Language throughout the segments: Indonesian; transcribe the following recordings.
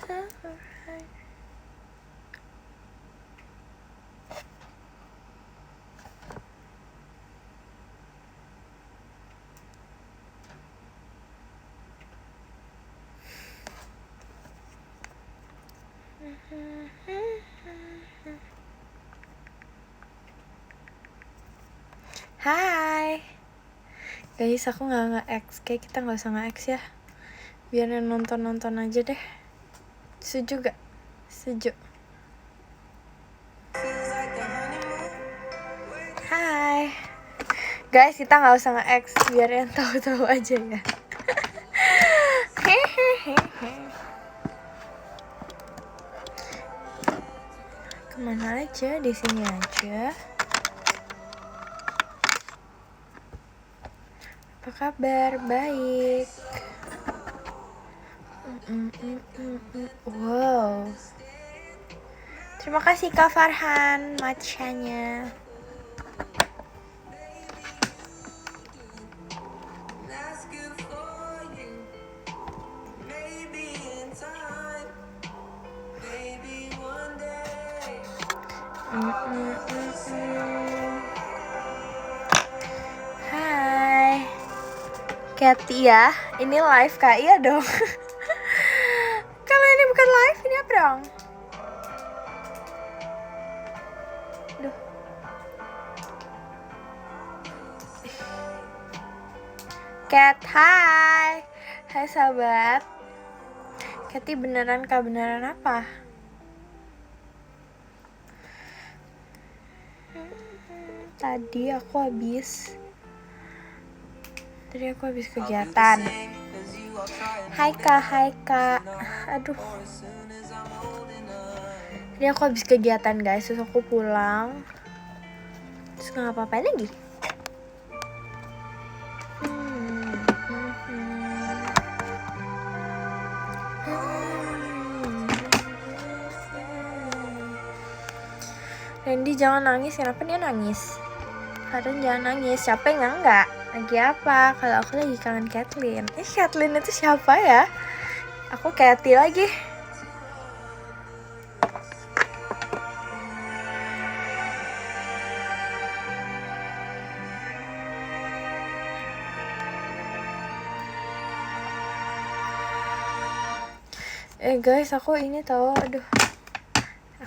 Hai guys, aku nggak nge-X, kayak kita nggak usah nge-X ya, biar nonton aja deh. Setuju gak? Setuju. Hai guys, kita nggak usah nge-X, biar yang tahu-tahu aja ya. Kemana aja? Di sini aja. Apa kabar? Baik. Wow. Terima kasih Kak Farhan matchanya. Hai Kathy ya, ini live Kak, iya dong. Kalau ini bukan live, ini apa dong? Duh. Kat, hai. Hai sahabat. Kathy beneran Kak, beneran apa? Tadi aku habis kegiatan. Hai Kak. Aduh. Tadi aku habis kegiatan guys, terus aku pulang. Terus gak apa-apain lagi. Randy jangan nangis, kenapa dia nangis? Karen jangan nangis, siapa yang enggak? Lagi apa? Kalau aku lagi kangen Kathleen. Kathleen itu siapa ya? Aku Kathy lagi. Guys, aku ini tahu, aduh.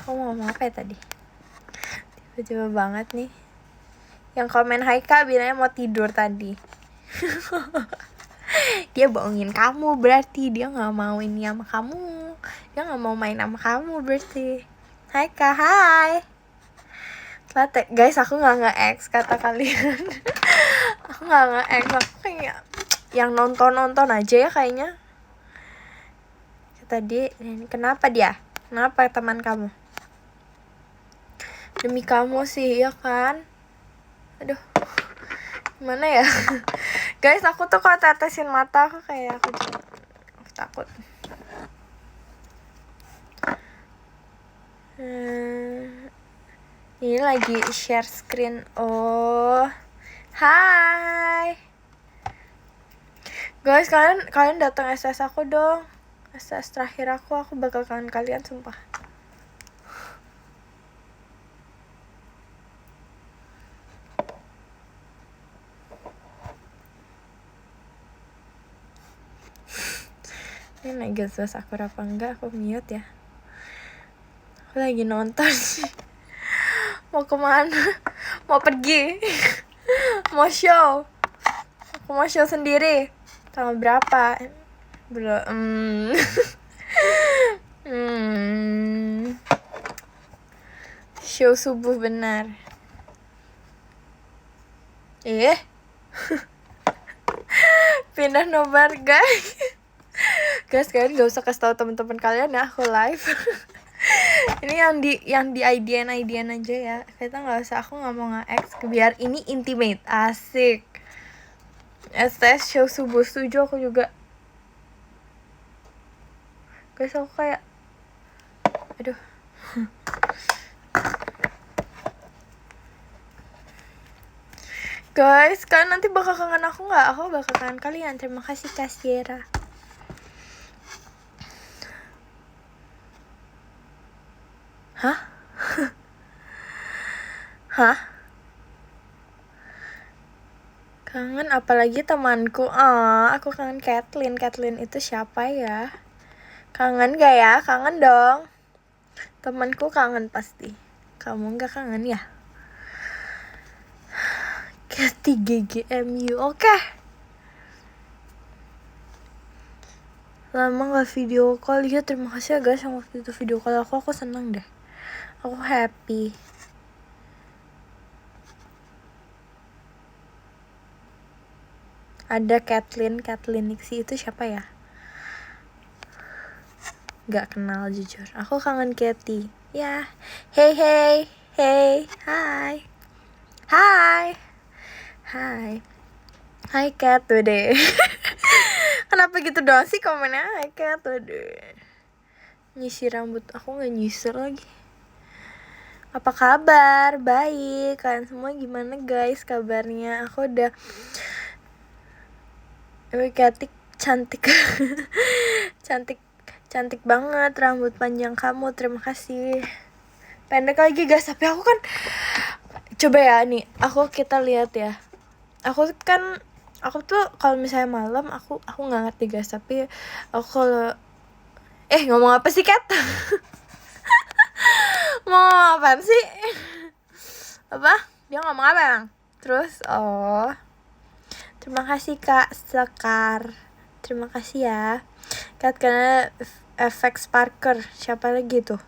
Aku mau ngomong apa ya tadi? Tiba-tiba banget nih. Yang komen hai Kak bilangnya mau tidur tadi. Dia bohongin kamu, berarti dia gak mau ini sama kamu. Dia gak mau main sama kamu berarti. Hai Kak, hai. Guys, aku gak nge-X kata kalian. Aku gak nge-X, aku kayak yang nonton aja ya kayaknya. Tadi, kenapa dia? Kenapa teman kamu? Demi kamu sih, ya kan? Aduh, gimana ya? Guys, aku tuh kalau tetesin mata aku kayak aku takut. Ini lagi share screen. Oh, hai guys, kalian datang SS aku dong. SS terakhir aku bakal kangen kalian sumpah. Ini naik gas aku apa enggak? Aku mute ya. Aku lagi nonton sih. Mau kemana? Mau pergi? Mau show? Aku mau show sendiri. Tanggal berapa? Belum. Show subuh benar. Pindah nobar guys. Guys, kalian gak usah kasih tahu teman-teman kalian ya aku live. Ini yang di IDN aja ya. Kita nggak usah, aku nggak mau nge-X biar ini intimate, asik. STS show subuh, setuju aku juga. Guys, aku kayak aduh. Guys, kalian nanti bakal kangen aku nggak? Aku bakal kangen kalian. Terima kasih Kak Sierra. Hah? Hah? Kangen apalagi temanku. Aku kangen Kathleen. Kathleen itu siapa ya? Kangen gak ya? Kangen dong. Temanku kangen pasti. Kamu gak kangen ya? Kathy GGMU. Oke. Lama gak video call. Ya terima kasih ya guys yang waktu itu video call aku seneng deh. Aku happy. Ada Kathleen Nixie itu siapa ya? Gak kenal jujur. Aku kangen Kathy. Ya. Hey. Hai. Hai Kat deh. Kenapa gitu doang sih komennya? Hai Kat deh. Nyisir rambut aku nggak nyisir lagi. Apa kabar? Baik. Kalian semua gimana guys kabarnya? Aku udah Kathy cantik. Cantik banget rambut panjang kamu. Terima kasih. Pendek lagi guys, tapi aku kan coba ya nih, kita lihat ya. Aku tuh kalau misalnya malam aku nggak ngerti guys, tapi aku kalau ngomong apa sih Kat? Ngomong apa sih? Apa? Dia ngomong apa emang? Terus terima kasih Kak Sekar. Terima kasih ya Kat, karena efek Sparker. Siapa lagi tuh?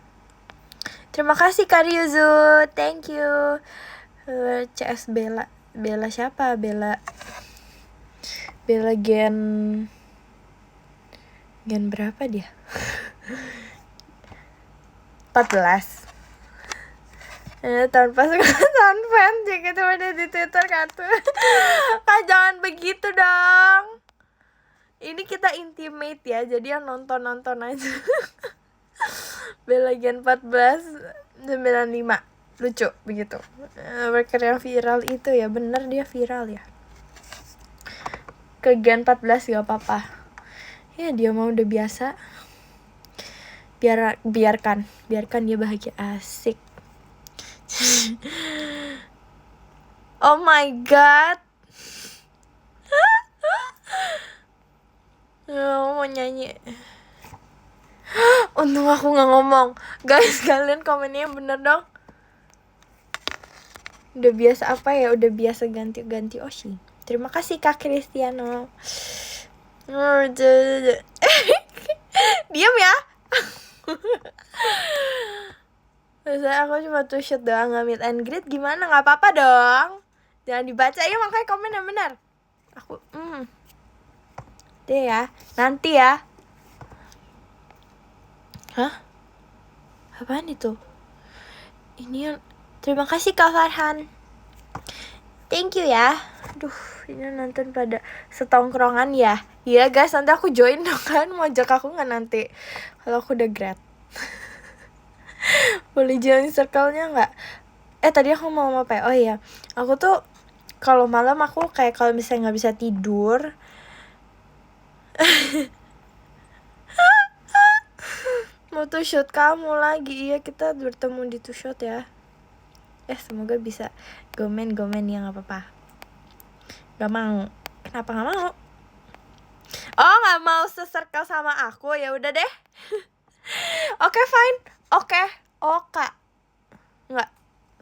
Terima kasih Kak Ryuzu. Thank you. CS Bella siapa? Bella gen berapa dia? 14. Tanpa fans gitu ada di Twitter kata. Kak jangan begitu dong. Ini kita intimate ya, jadi yang nonton aja. Bella gen 14 95. Lucu begitu. Worker yang viral itu ya, bener dia viral ya. Ke gen 14 gak apa-apa. Ya dia mau udah biasa. Biarkan dia bahagia. Asik. Oh my god. Mau nyanyi. Untung aku gak ngomong. Guys, kalian komennya yang bener dong. Udah biasa apa ya? Udah biasa ganti Oshi. Terima kasih Kak Cristiano. Diam ya. Biasanya aku cuma two shot doang, nggak meet and greet. Gimana? Gak apa-apa dong. Jangan dibaca ya, makanya komen yang benar. Aku deh ya. Nanti ya. Hah? Apaan itu? Ini terima kasih Kak Farhan. Thank you ya. Aduh, ini nonton pada setongkrongan ya. Iya guys, nanti aku join dong kan. Mau ajak aku gak nanti? Kalau aku udah grad. Boleh join circle-nya gak? Tadi aku mau apa ya? Oh iya, aku tuh kalau malam aku kayak kalau misalnya gak bisa tidur. Mau tuh shoot kamu lagi. Iya, kita bertemu di tuh shoot ya. Semoga bisa gomen ya, gak apa-apa. Gak mau. Kenapa gak mau? Oh, gak mau se-circle sama aku? Ya udah deh. Oke, fine. Oke. Oh, Kak. Enggak.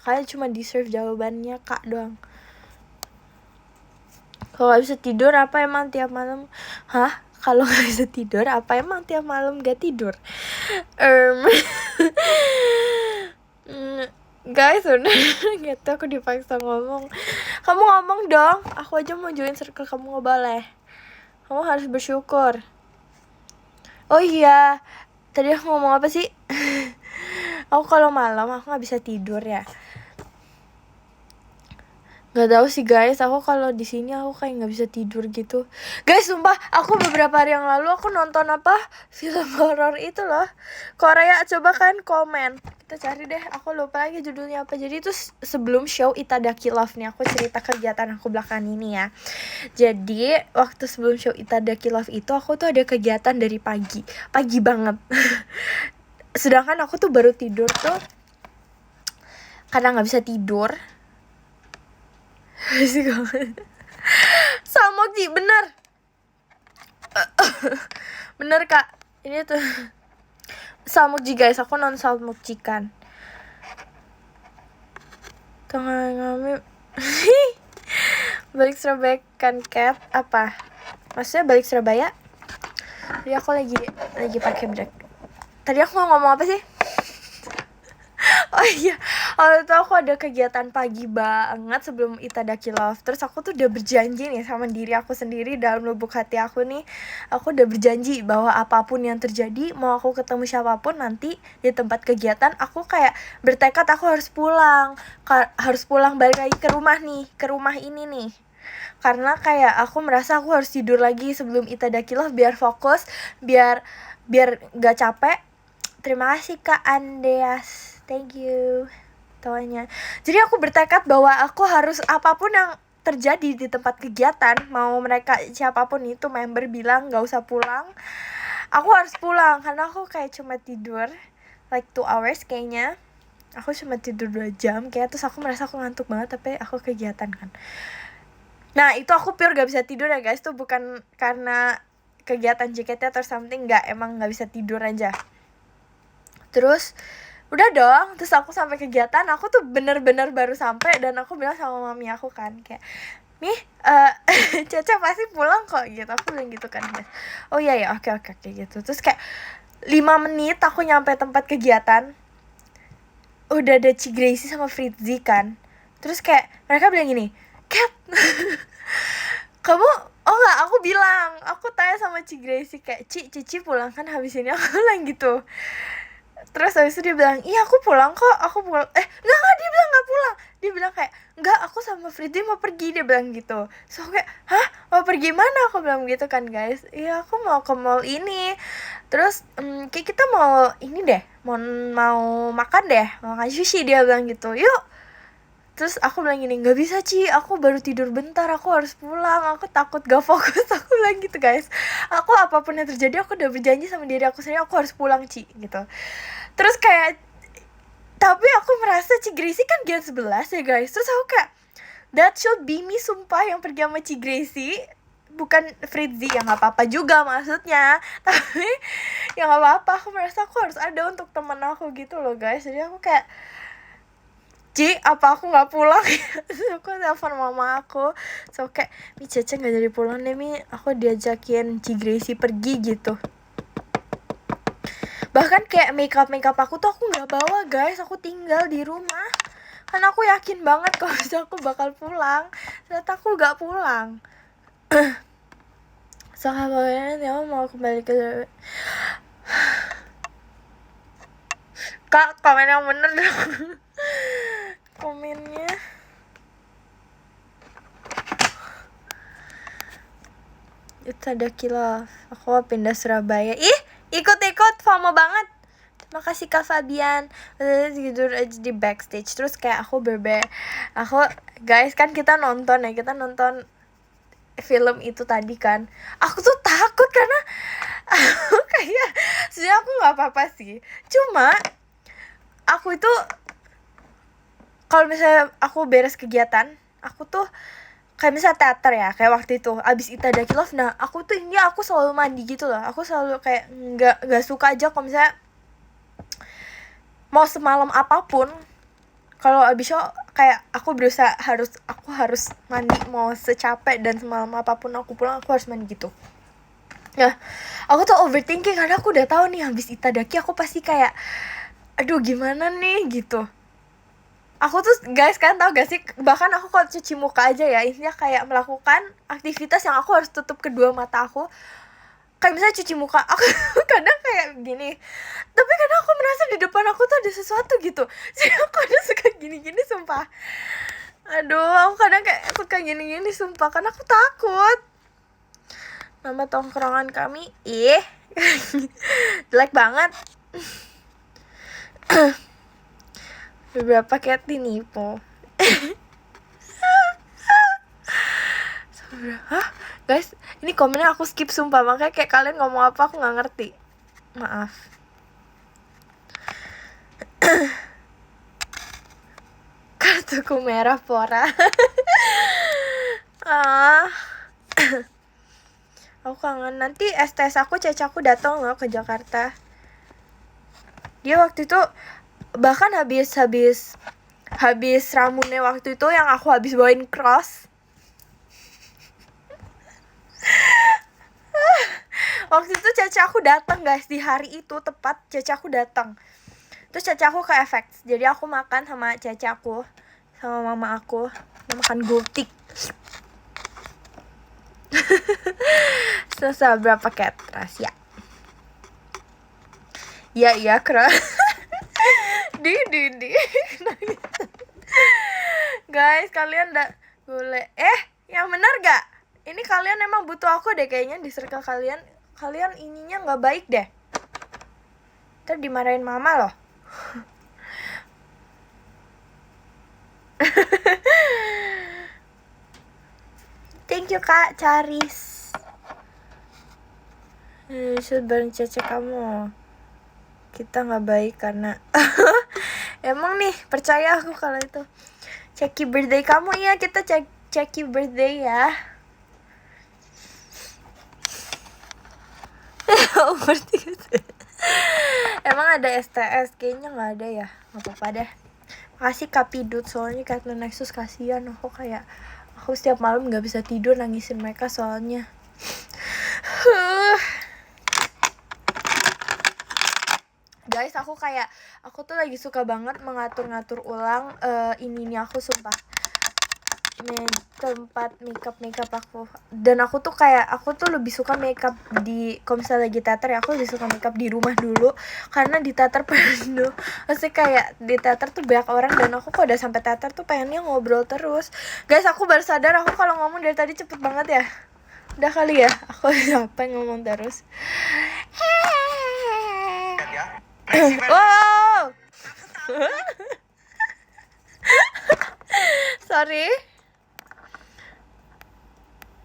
Kalian cuma deserve jawabannya Kak doang. Kalau gak bisa tidur apa emang tiap malam? Hah? Kalau gak bisa tidur apa emang tiap malam gak tidur? Guys, udah gitu aku dipaksa ngomong. Kamu ngomong dong. Aku aja mau join circle kamu gak boleh. Kamu harus bersyukur. Oh iya, tadi aku ngomong apa sih? Aku kalau malam aku gak bisa tidur ya. Gak tahu sih guys, aku kalau di sini aku kayak nggak bisa tidur gitu. Guys, sumpah, aku beberapa hari yang lalu aku nonton film horor itu loh, Korea. Coba kan komen, kita cari deh. Aku lupa lagi judulnya apa. Jadi itu sebelum show Itadaki Love nih. Aku cerita kegiatan aku belakangan ini ya. Jadi waktu sebelum show Itadaki Love itu aku tuh ada kegiatan dari pagi banget. Sedangkan aku tuh baru tidur tuh karena nggak bisa tidur. Salmokji, bener. Bener kak, ini tuh salmokji guys, aku non salmokji kan. Tengah ngami. Balik Surabaya kan Cat, apa? Maksudnya balik Surabaya? Tadi aku lagi pakai break. Tadi aku mau ngomong apa sih? Oh iya, waktu itu aku ada kegiatan pagi banget sebelum Itadaki Love. Terus aku tuh udah berjanji nih sama diri aku sendiri dalam lubuk hati aku nih. Aku udah berjanji bahwa apapun yang terjadi, mau aku ketemu siapapun nanti di tempat kegiatan, aku kayak bertekad aku harus pulang. Harus pulang balik lagi ke rumah nih, ke rumah ini nih. Karena kayak aku merasa aku harus tidur lagi sebelum Itadaki Love biar fokus, biar gak capek. Terima kasih Kak Andeas. Thank you tawanya. Jadi aku bertekad bahwa aku harus apapun yang terjadi di tempat kegiatan, mau mereka siapapun itu member bilang gak usah pulang, aku harus pulang. Karena aku kayak cuma tidur like 2 hours kayaknya. Aku cuma tidur 2 jam kayak, terus aku merasa aku ngantuk banget tapi aku kegiatan kan. Nah itu aku pure gak bisa tidur ya guys. Tuh bukan karena kegiatan JKT atau something, gak, emang gak bisa tidur aja. Terus udah dong, terus aku sampai kegiatan, aku tuh bener-bener baru sampai dan aku bilang sama mami aku kan kayak, "Mih, Caca pasti pulang kok," gitu. Aku bilang gitu kan, guys. Oh iya ya, oke gitu. Terus kayak 5 menit aku nyampe tempat kegiatan, udah ada Ci Gracie sama Fritzi kan. Terus kayak mereka bilang gini, "Cat, kamu..." Oh enggak, aku bilang, aku tanya sama Ci Gracie kayak, Cici pulang kan habis ini?" Aku bilang gitu. Terus habis itu dia bilang, "Iya aku pulang kok, aku pulang." Enggak, dia bilang gak pulang. Dia bilang kayak, "Enggak, aku sama Fritzi mau pergi," dia bilang gitu. So kayak, "Hah? Mau pergi mana?" Aku bilang gitu kan guys. "Iya aku mau ke mall ini." Terus kayak kita mau ini deh, mau makan deh, mau makan sushi, dia bilang gitu. "Yuk." Terus aku bilang gini, "Gak bisa Ci, aku baru tidur bentar, aku harus pulang, aku takut gak fokus." Aku bilang gitu guys. Aku apapun yang terjadi, aku udah berjanji sama diri aku sendiri, aku harus pulang Ci gitu. Terus kayak, tapi aku merasa Ci Gracie kan Gen 11 ya guys. Terus aku kayak, that should be me sumpah yang pergi sama Ci Gracie, bukan Fritzi. Ya gak apa-apa juga maksudnya, tapi ya gak apa-apa. Aku merasa aku harus ada untuk temen aku gitu loh guys. Jadi aku kayak, "Ci, apa aku gak pulang?" Terus aku telepon mama aku. So kayak, "Mi, Caca gak jadi pulang deh Mi, aku diajakin Ci Gracie pergi," gitu. Bahkan kayak makeup aku tuh aku gak bawa guys, aku tinggal di rumah. Karena aku yakin banget kalau aku bakal pulang. Ternyata aku gak pulang. Soalnya ya mau kembali ke Kak, komen yang bener dong. Komennya Itadaki Love, aku pindah Surabaya. Ih, ikut FOMO banget. Makasih Kak Fabian. Tidur aja di backstage. Terus kayak aku aku guys kan kita nonton film itu tadi kan. Aku tuh takut karena aku kayak sebenarnya aku nggak apa-apa sih. Cuma aku itu kalau misalnya aku beres kegiatan, aku tuh kayak misalnya teater ya, kayak waktu itu abis Itadaki Love, nah aku tuh ini aku selalu mandi gitu loh. Aku selalu kayak nggak suka aja kalau misalnya mau semalam apapun, kalau abis show kayak aku berusaha aku harus mandi, mau secapek dan semalam apapun aku pulang aku harus mandi gitu. Nah aku tuh overthinking karena aku udah tahu nih habis Itadaki aku pasti kayak aduh gimana nih gitu. Aku tuh guys kan tau gak sih, bahkan aku kalau cuci muka aja ya, intinya kayak melakukan aktivitas yang aku harus tutup kedua mata aku. Kayak misalnya cuci muka, aku kadang kayak gini, tapi kadang aku merasa di depan aku tuh ada sesuatu gitu. Jadi aku kadang suka gini-gini sumpah. Aduh, aku kadang kayak suka gini-gini sumpah, karena aku takut. Nama tongkrongan kami, jelek banget. Beberapa kayak dinipu. Hah? Guys, ini komennya aku skip sumpah, makanya kayak kalian ngomong apa aku gak ngerti. Maaf. kartuku merah pora. Ah. Aku kangen. Nanti STS aku, Caca aku datang loh ke Jakarta. Dia waktu itu bahkan habis Ramune waktu itu yang aku habis bawain cross. Waktu itu Caca aku datang guys, di hari itu tepat Caca aku datang. Terus Caca aku ke FX. Jadi aku makan sama Caca aku sama mama aku. Kita makan gultik. Selesai berapa paket rahasia. Iya keras. di Guys, kalian boleh yang benar gak? Ini kalian emang butuh aku deh kayaknya di circle kalian. Kalian ininya nggak baik deh. Ntar dimarahin mama loh. Thank you Kak Caris. Bareng Caca kamu. Kita nggak baik karena emang nih percaya aku kalau itu. Ceki birthday kamu ya, kita ceki birthday ya. Emang ada STS? Kayaknya nggak ada ya. Nggak apa-apa deh. Makasih Kapidut, soalnya karena Nexus kasihan. Aku setiap malam nggak bisa tidur nangisin mereka soalnya. Guys, aku tuh lagi suka banget mengatur-ngatur ulang ini nih aku sumpah. Tempat makeup aku. Dan aku tuh lebih suka makeup kalau misalnya lagi teater ya, aku lebih suka makeup di rumah dulu karena di teater penuh. Maksudnya kayak di teater tuh banyak orang dan aku kalau udah sampai teater tuh pengennya ngobrol terus. Guys, aku baru sadar aku kalau ngomong dari tadi cepet banget ya. Udah kali ya, aku sampai ngomong terus. Wow. Sorry.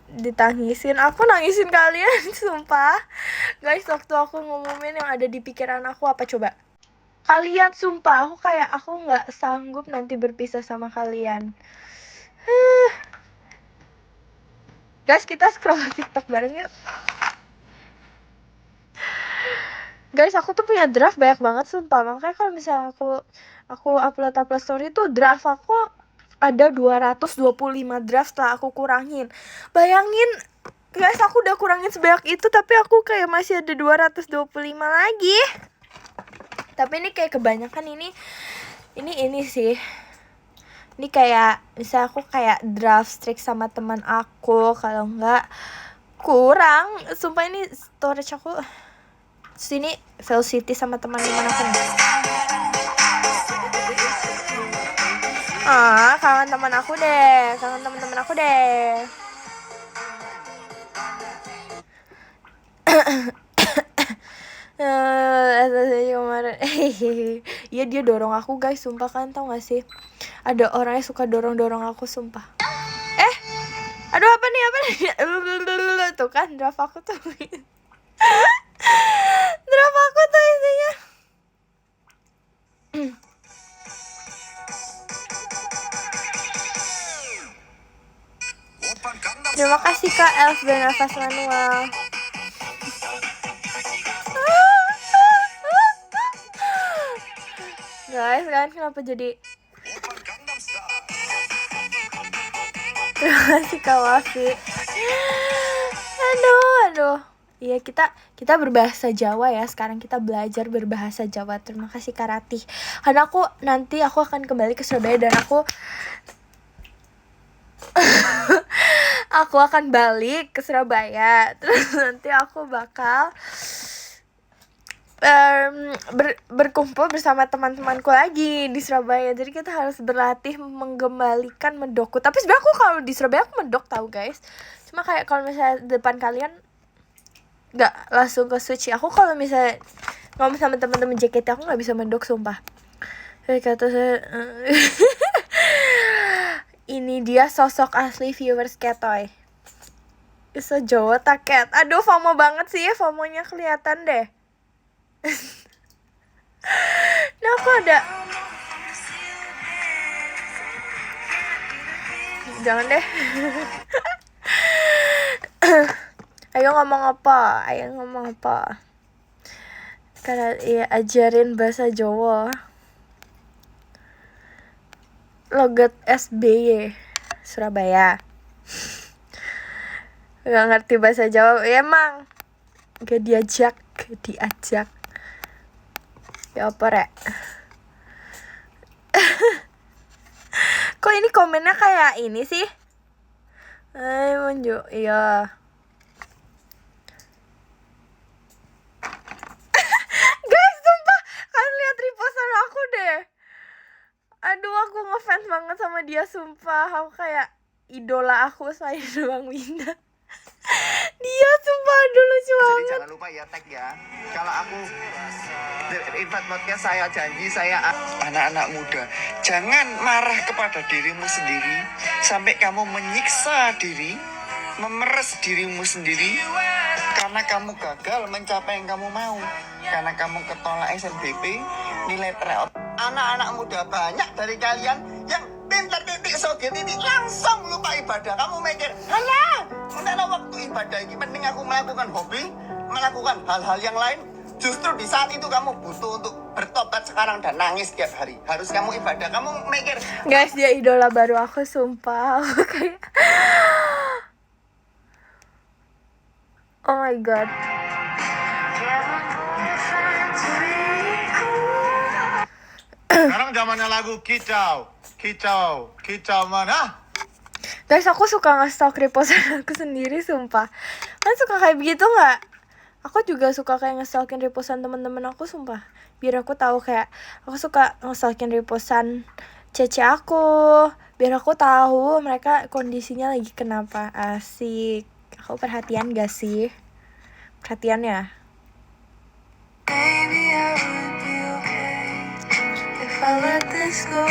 Ditangisin, aku nangisin kalian sumpah. Guys, waktu aku ngomongin yang ada di pikiran aku apa coba? Kalian sumpah, aku nggak sanggup nanti berpisah sama kalian. Guys, kita scroll TikTok bareng yuk. Guys, aku tuh punya draft banyak banget sumpah. Makanya kalau misalnya aku upload story tuh draft aku ada 225 draft setelah aku kurangin. Bayangin guys, aku udah kurangin sebanyak itu tapi aku kayak masih ada 225 lagi. Tapi ini kayak kebanyakan ini sih. Ini kayak misalnya aku kayak draft strict sama teman aku, kalau enggak kurang. Sumpah ini storage aku sini Velocity sama teman-teman aku nih. Kangen teman aku deh, kangen teman-teman aku deh. Kemarin iya dia dorong aku guys, sumpah. Kan tau gak sih ada orang yang suka dorong aku sumpah. Aduh apa nih tuh kan draft aku tuh draft aku tuh isinya terima kasih Kak Elf dan Nafas Manual. Guys, kan kenapa jadi terima kasih Kak Wafi. Aduh. Iya, kita berbahasa Jawa ya. Sekarang kita belajar berbahasa Jawa. Terima kasih Kak Ratih. Karena nanti aku akan kembali ke Surabaya dan aku akan balik ke Surabaya. Terus nanti aku bakal berkumpul bersama teman-temanku lagi di Surabaya. Jadi kita harus berlatih mengembalikan medokku. Tapi sebenarnya aku kalau di Surabaya aku medok tahu guys. Cuma kayak kalau misalnya depan kalian nggak langsung ke switch. Aku kalau misalnya ngomong sama teman-teman JKT aku nggak bisa medok sumpah. Kata saya ini dia sosok asli viewers Ketoy. Bisa Jawa taket. Aduh, FOMO banget sih, FOMO-nya kelihatan deh. Nah, aku ada jangan deh. Ayo ngomong apa? Karena ya ajarin bahasa Jawa. Logat SBY Surabaya. Gak ngerti bahasa Jawa. Ya emang gak diajak. Ya apa rek? Kok ini komennya kayak ini sih? Monjo, iya. Guys, sumpah kalian lihat repostan aku deh. Aduh, aku ngefans banget sama dia, sumpah. Aku kayak idola aku selain Bang Winda. Dia sumpah aduh lucu banget. Jadi jangan lupa ya tag ya. Kalau aku invite podcast, saya janji saya anak-anak muda, jangan marah kepada dirimu sendiri sampai kamu menyiksa diri, memeres dirimu sendiri karena kamu gagal mencapai yang kamu mau, karena kamu ketolak SNBP nilai tryout. Anak-anak muda banyak dari kalian yang pintar titik soge titik langsung lupa ibadah. Kamu mikir, halah, udah waktu ibadah ini penting aku melakukan hobi, melakukan hal-hal yang lain. Justru di saat itu kamu butuh untuk bertobat sekarang dan nangis tiap hari. Harus kamu ibadah. Kamu mikir, guys, dia idola baru aku, sumpah. Aku kayak oh my god. Sekarang zamannya lagu kicau mana? Guys, aku suka nge-stalk repostan aku sendiri, sumpah. Kalian suka kayak begitu nggak? Aku juga suka kayak nge-stalkin repostan teman-teman aku, sumpah. Biar aku tahu kayak aku suka nge-stalkin repostan cece aku, biar aku tahu mereka kondisinya lagi kenapa. Asik. Aku perhatian gak sih? Perhatian ya? Baby, I would be okay if I let this go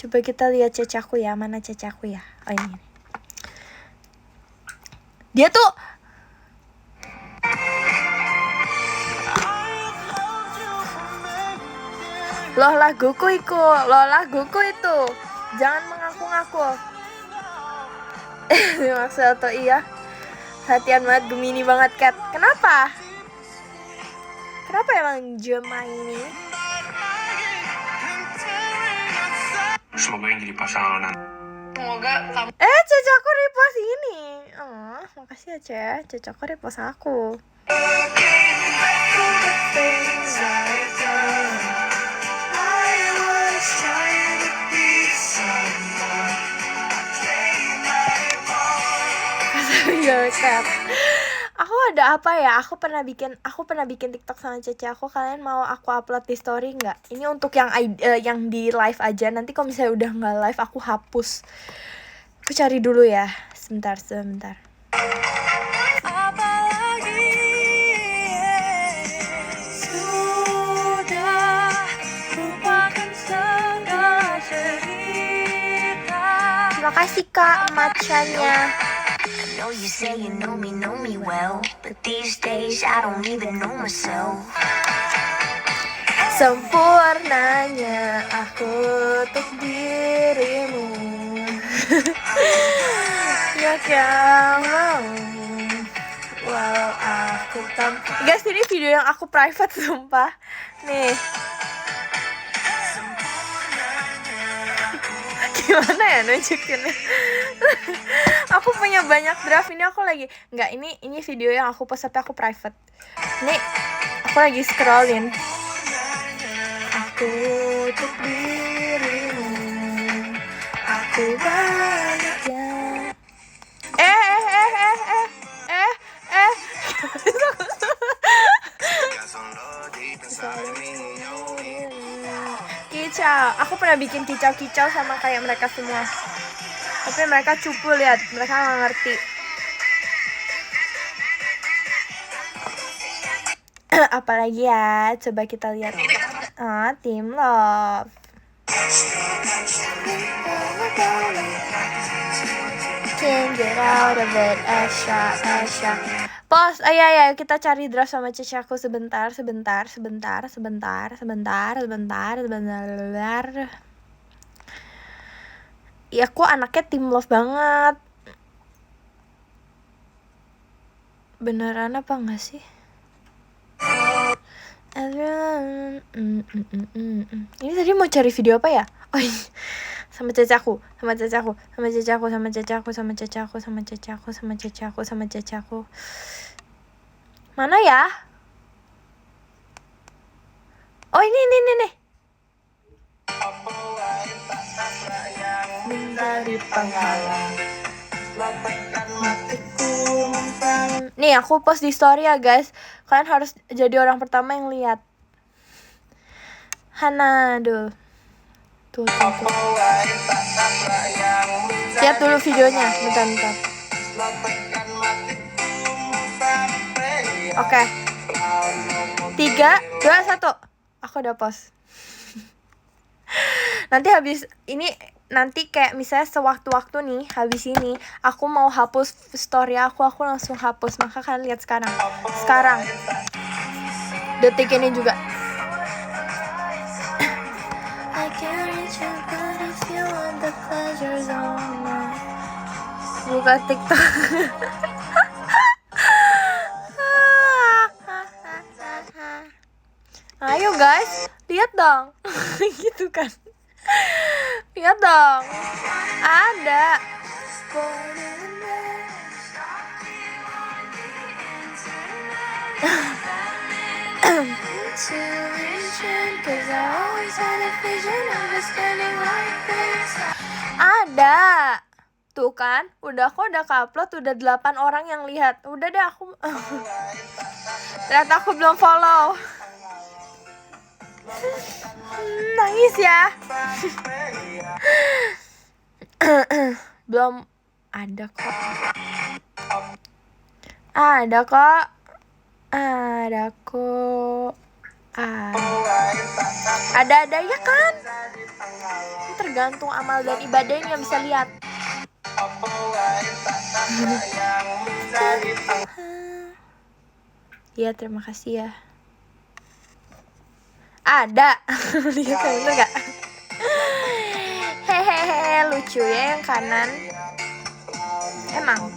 Coba kita lihat cece aku ya. Mana cece aku ya? Oh ini. Dia tuh loh laguku itu. Jangan mengaku-ngaku. Maksud tuh iya. Perhatian banget, Gemini banget Cat. Kenapa emang Gemini? Semoga yang jadi pasangan. Semoga kamu Cece aku repost ini. Oh, makasih ya Cece aku repost aku. Aku ada apa ya? Aku pernah bikin TikTok sama Cece aku. Kalian mau aku upload di story nggak? Ini untuk yang di live aja. Nanti kalau misalnya udah nggak live, aku hapus. Aku cari dulu ya. Sebentar. Terima kasih Kak macanya. know you say you know me well, but these days I don't even know myself. Sempurnanya aku untuk dirimu. Ya mau. Walau aku guys, ini video yang aku private sumpah. Nih. Gimana ya nunjukinnya? Aku punya banyak draft, ini aku lagi ini video yang aku post tapi aku private. Nih, aku lagi scrollin. Aku untuk dirimu, aku bahagia. Kicau, aku pernah bikin kicau-kicau sama kayak mereka semua. Tapi mereka cupu, lihat, mereka nggak ngerti. Apalagi ya, coba kita lihat. Team Love. attention, get out of it, extra, extra. Pos, ayo kita cari draft sama Cece aku sebentar. Ya aku anaknya team love banget. Beneran apa enggak sih? Ini tadi mau cari video apa ya? Oh iya. Sama Cece aku. Mana ya? Oh ini nih. Menjadi penghalang. Nih aku post di story ya guys. Kalian harus jadi orang pertama yang lihat. Hana dulu. Tuh. Lihat dulu videonya, bentar. Oke. 3, 2, 1. Aku udah post. Nanti kayak misalnya sewaktu-waktu nih, habis ini aku mau hapus story aku langsung hapus. Maka kalian lihat sekarang. Detik ini juga. I can't reach you, but if you want the pleasure zone. Buka TikTok. Ayo guys, lihat dong. Gitu kan. Lihat dong. Ada. Ada. Tuh kan, udah ke-upload, udah 8 orang yang lihat. Udah deh aku. Ternyata aku belum follow. Nangis ya. Belum ada kok. Ada ya kan? Ini tergantung amal dan ibadahnya, bisa lihat. Ya terima kasih ya. Ada. Lihat bener gak? Hehehe, lucu ya yang kanan. Emang.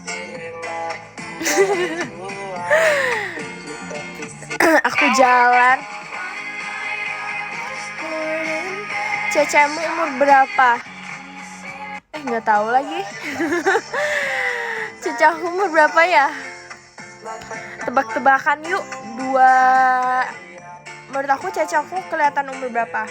Aku jalan. Cecemu umur berapa? Nggak tahu lagi. Cece aku umur berapa ya? Tebak-tebakan yuk. Menurut aku Cece aku kelihatan umur berapa?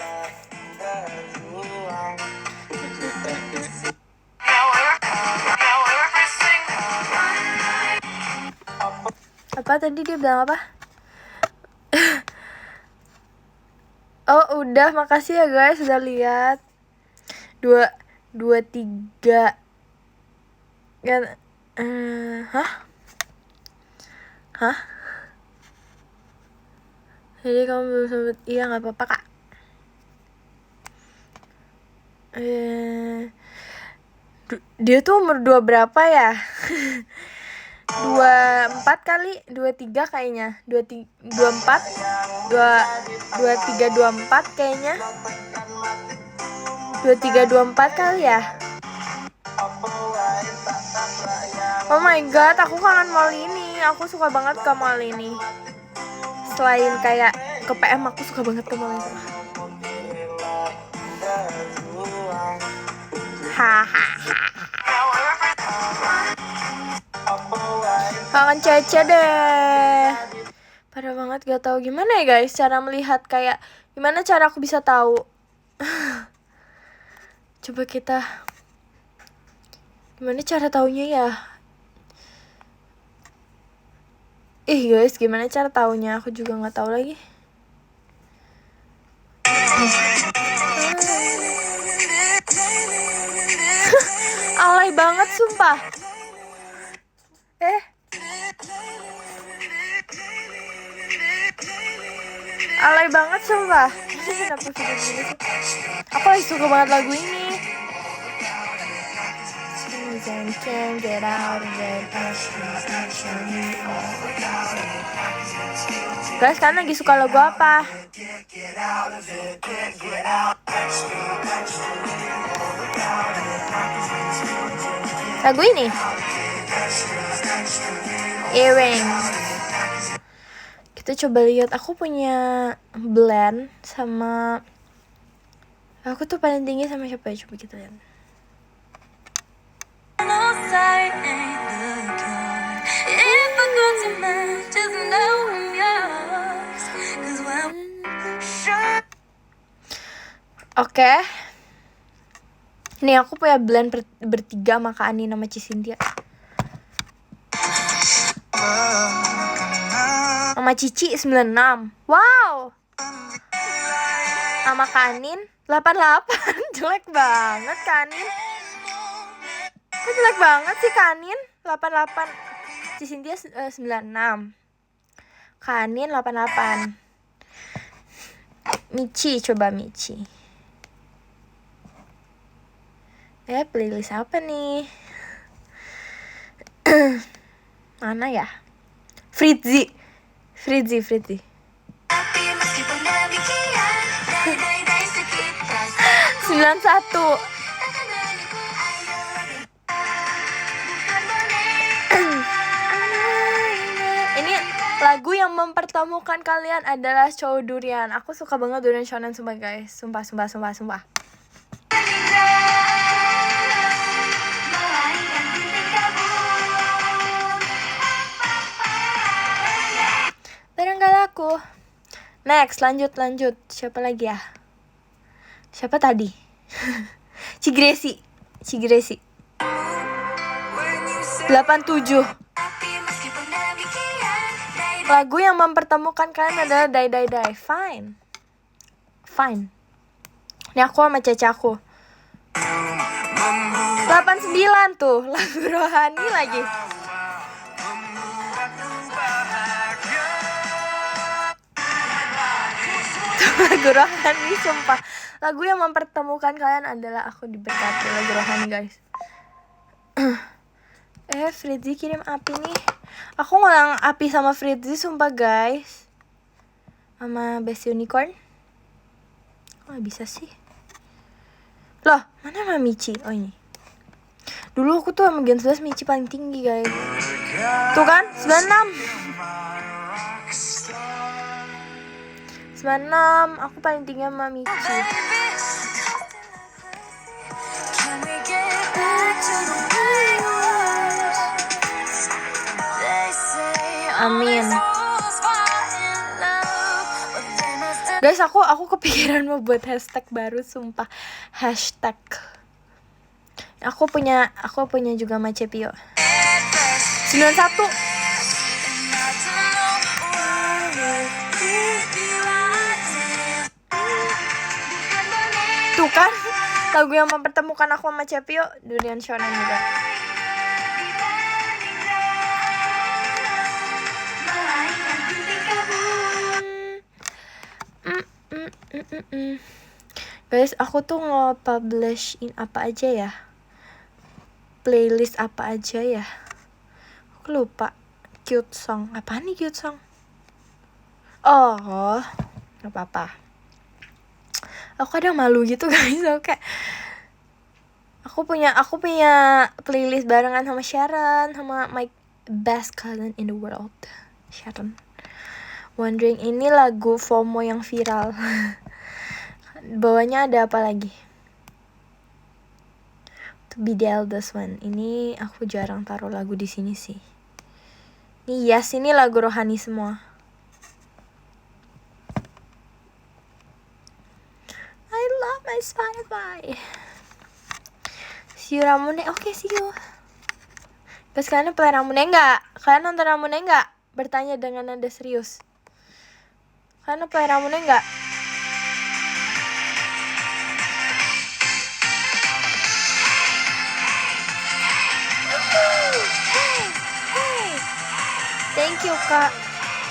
Apa tadi dia bilang apa? Oh udah, makasih ya guys sudah lihat. 23 kan? Hah? Jadi kamu belum sempet? Iya nggak apa-apa kak. Dia tuh umur 2 berapa ya? 24 kali, 23 kayaknya. 24, 23, 24 kayaknya. 23, 24 kali ya. Oh my god, aku kangen mall ini. Aku suka banget ke mall ini. Selain kayak ke PM, aku suka banget ke mall ini. Kangen Cece deh. Parah banget, gak tahu gimana ya guys cara melihat, kayak gimana cara aku bisa tahu. Coba kita, gimana cara taunya ya? Guys, gimana cara taunya? Aku juga nggak tahu lagi. Alay banget sumpah. Alay banget sumpah. Kenapa video gini sih? Aku lagi suka banget lagu ini. and can't get out of it. Guys, kalian lagi suka lagu apa? Lagu ini Earring. Kita coba lihat. Aku punya blend sama, aku tuh paling tinggi sama siapa ya? Coba kita lihat. Oke. Nih aku punya blend bertiga sama Kak Ani nama Cisintia. Sama Cici 96. Wow. Sama Kanin 88. Jelek banget Kanin. Kok jelek banget sih Kanin? 88. Cisintia 96. Kanin 88. Michi, coba Michi. Playlist apa nih? Mana ya? Fritzi. 91. Ini lagu yang mempertemukan kalian adalah Chow Durian. Aku suka banget Durian Shonen, sumpah guys. Sumpah. Aku. Next, lanjut. Siapa lagi ya? Siapa tadi? Cigresi. 87. Lagu yang mempertemukan kalian adalah Die. Fine. Ini aku sama Cece aku. 89 tuh, lagu rohani lagi. Lagu rohani, sumpah. Lagu yang mempertemukan kalian adalah Aku Diberkati, lagu rohani guys. Fritzi kirim api nih. Aku ngelang api sama Fritzi, sumpah guys. Sama Best Unicorn. Kok gak bisa sih? Loh, mana sama Michi? Oh ini. Dulu aku tuh sama Gen 11 Michi paling tinggi guys. Tuh kan, 96. 96, aku paling tinggi sama Michi. Amin. Guys, aku kepikiran mau buat hashtag baru, sumpah. Hashtag. Aku punya juga sama Cepio. 91. Tuh kan, lagu yang mempertemukan aku sama Cepio, Durian Shonen juga. Guys, aku tuh nge-publishin apa aja ya? Playlist apa aja ya? Aku lupa. Cute song. Apaan nih cute song? Oh, gak apa-apa. Aku kadang malu gitu guys. Aku punya playlist barengan sama Sharon, sama my best cousin in the world, Sharon. Wondering, ini lagu FOMO yang viral. Bawahnya ada apa lagi? To Be the Eldest One. Ini aku jarang taruh lagu di sini sih. Ini ini lagu rohani semua. I love my Spotify. See you Ramune. Oke, see you. Guys, kalian play Ramune enggak? Kalian nonton Ramune enggak? Bertanya dengan nada serius. Kalian play Ramune enggak? Hey. Thank you, Kak.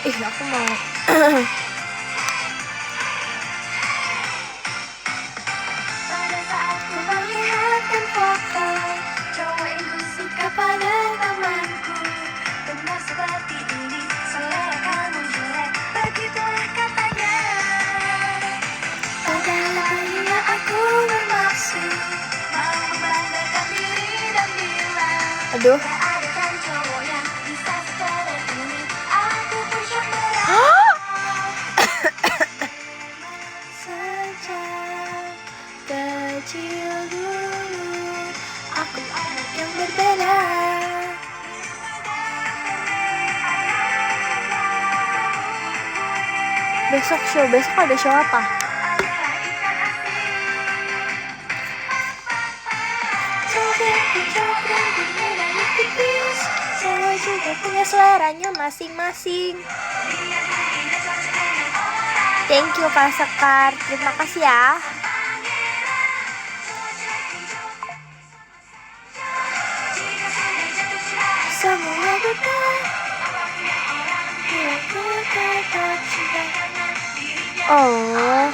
Aku mau. Pada saat ku melihatkan foto cowok itu Aduh. Sejak kecil dulu aku anak yang berbeda. Besok ada show apa? Semua juga punya seleranya masing-masing. Thank you Kak Sekar, terima kasih ya. Semua betul. Oh,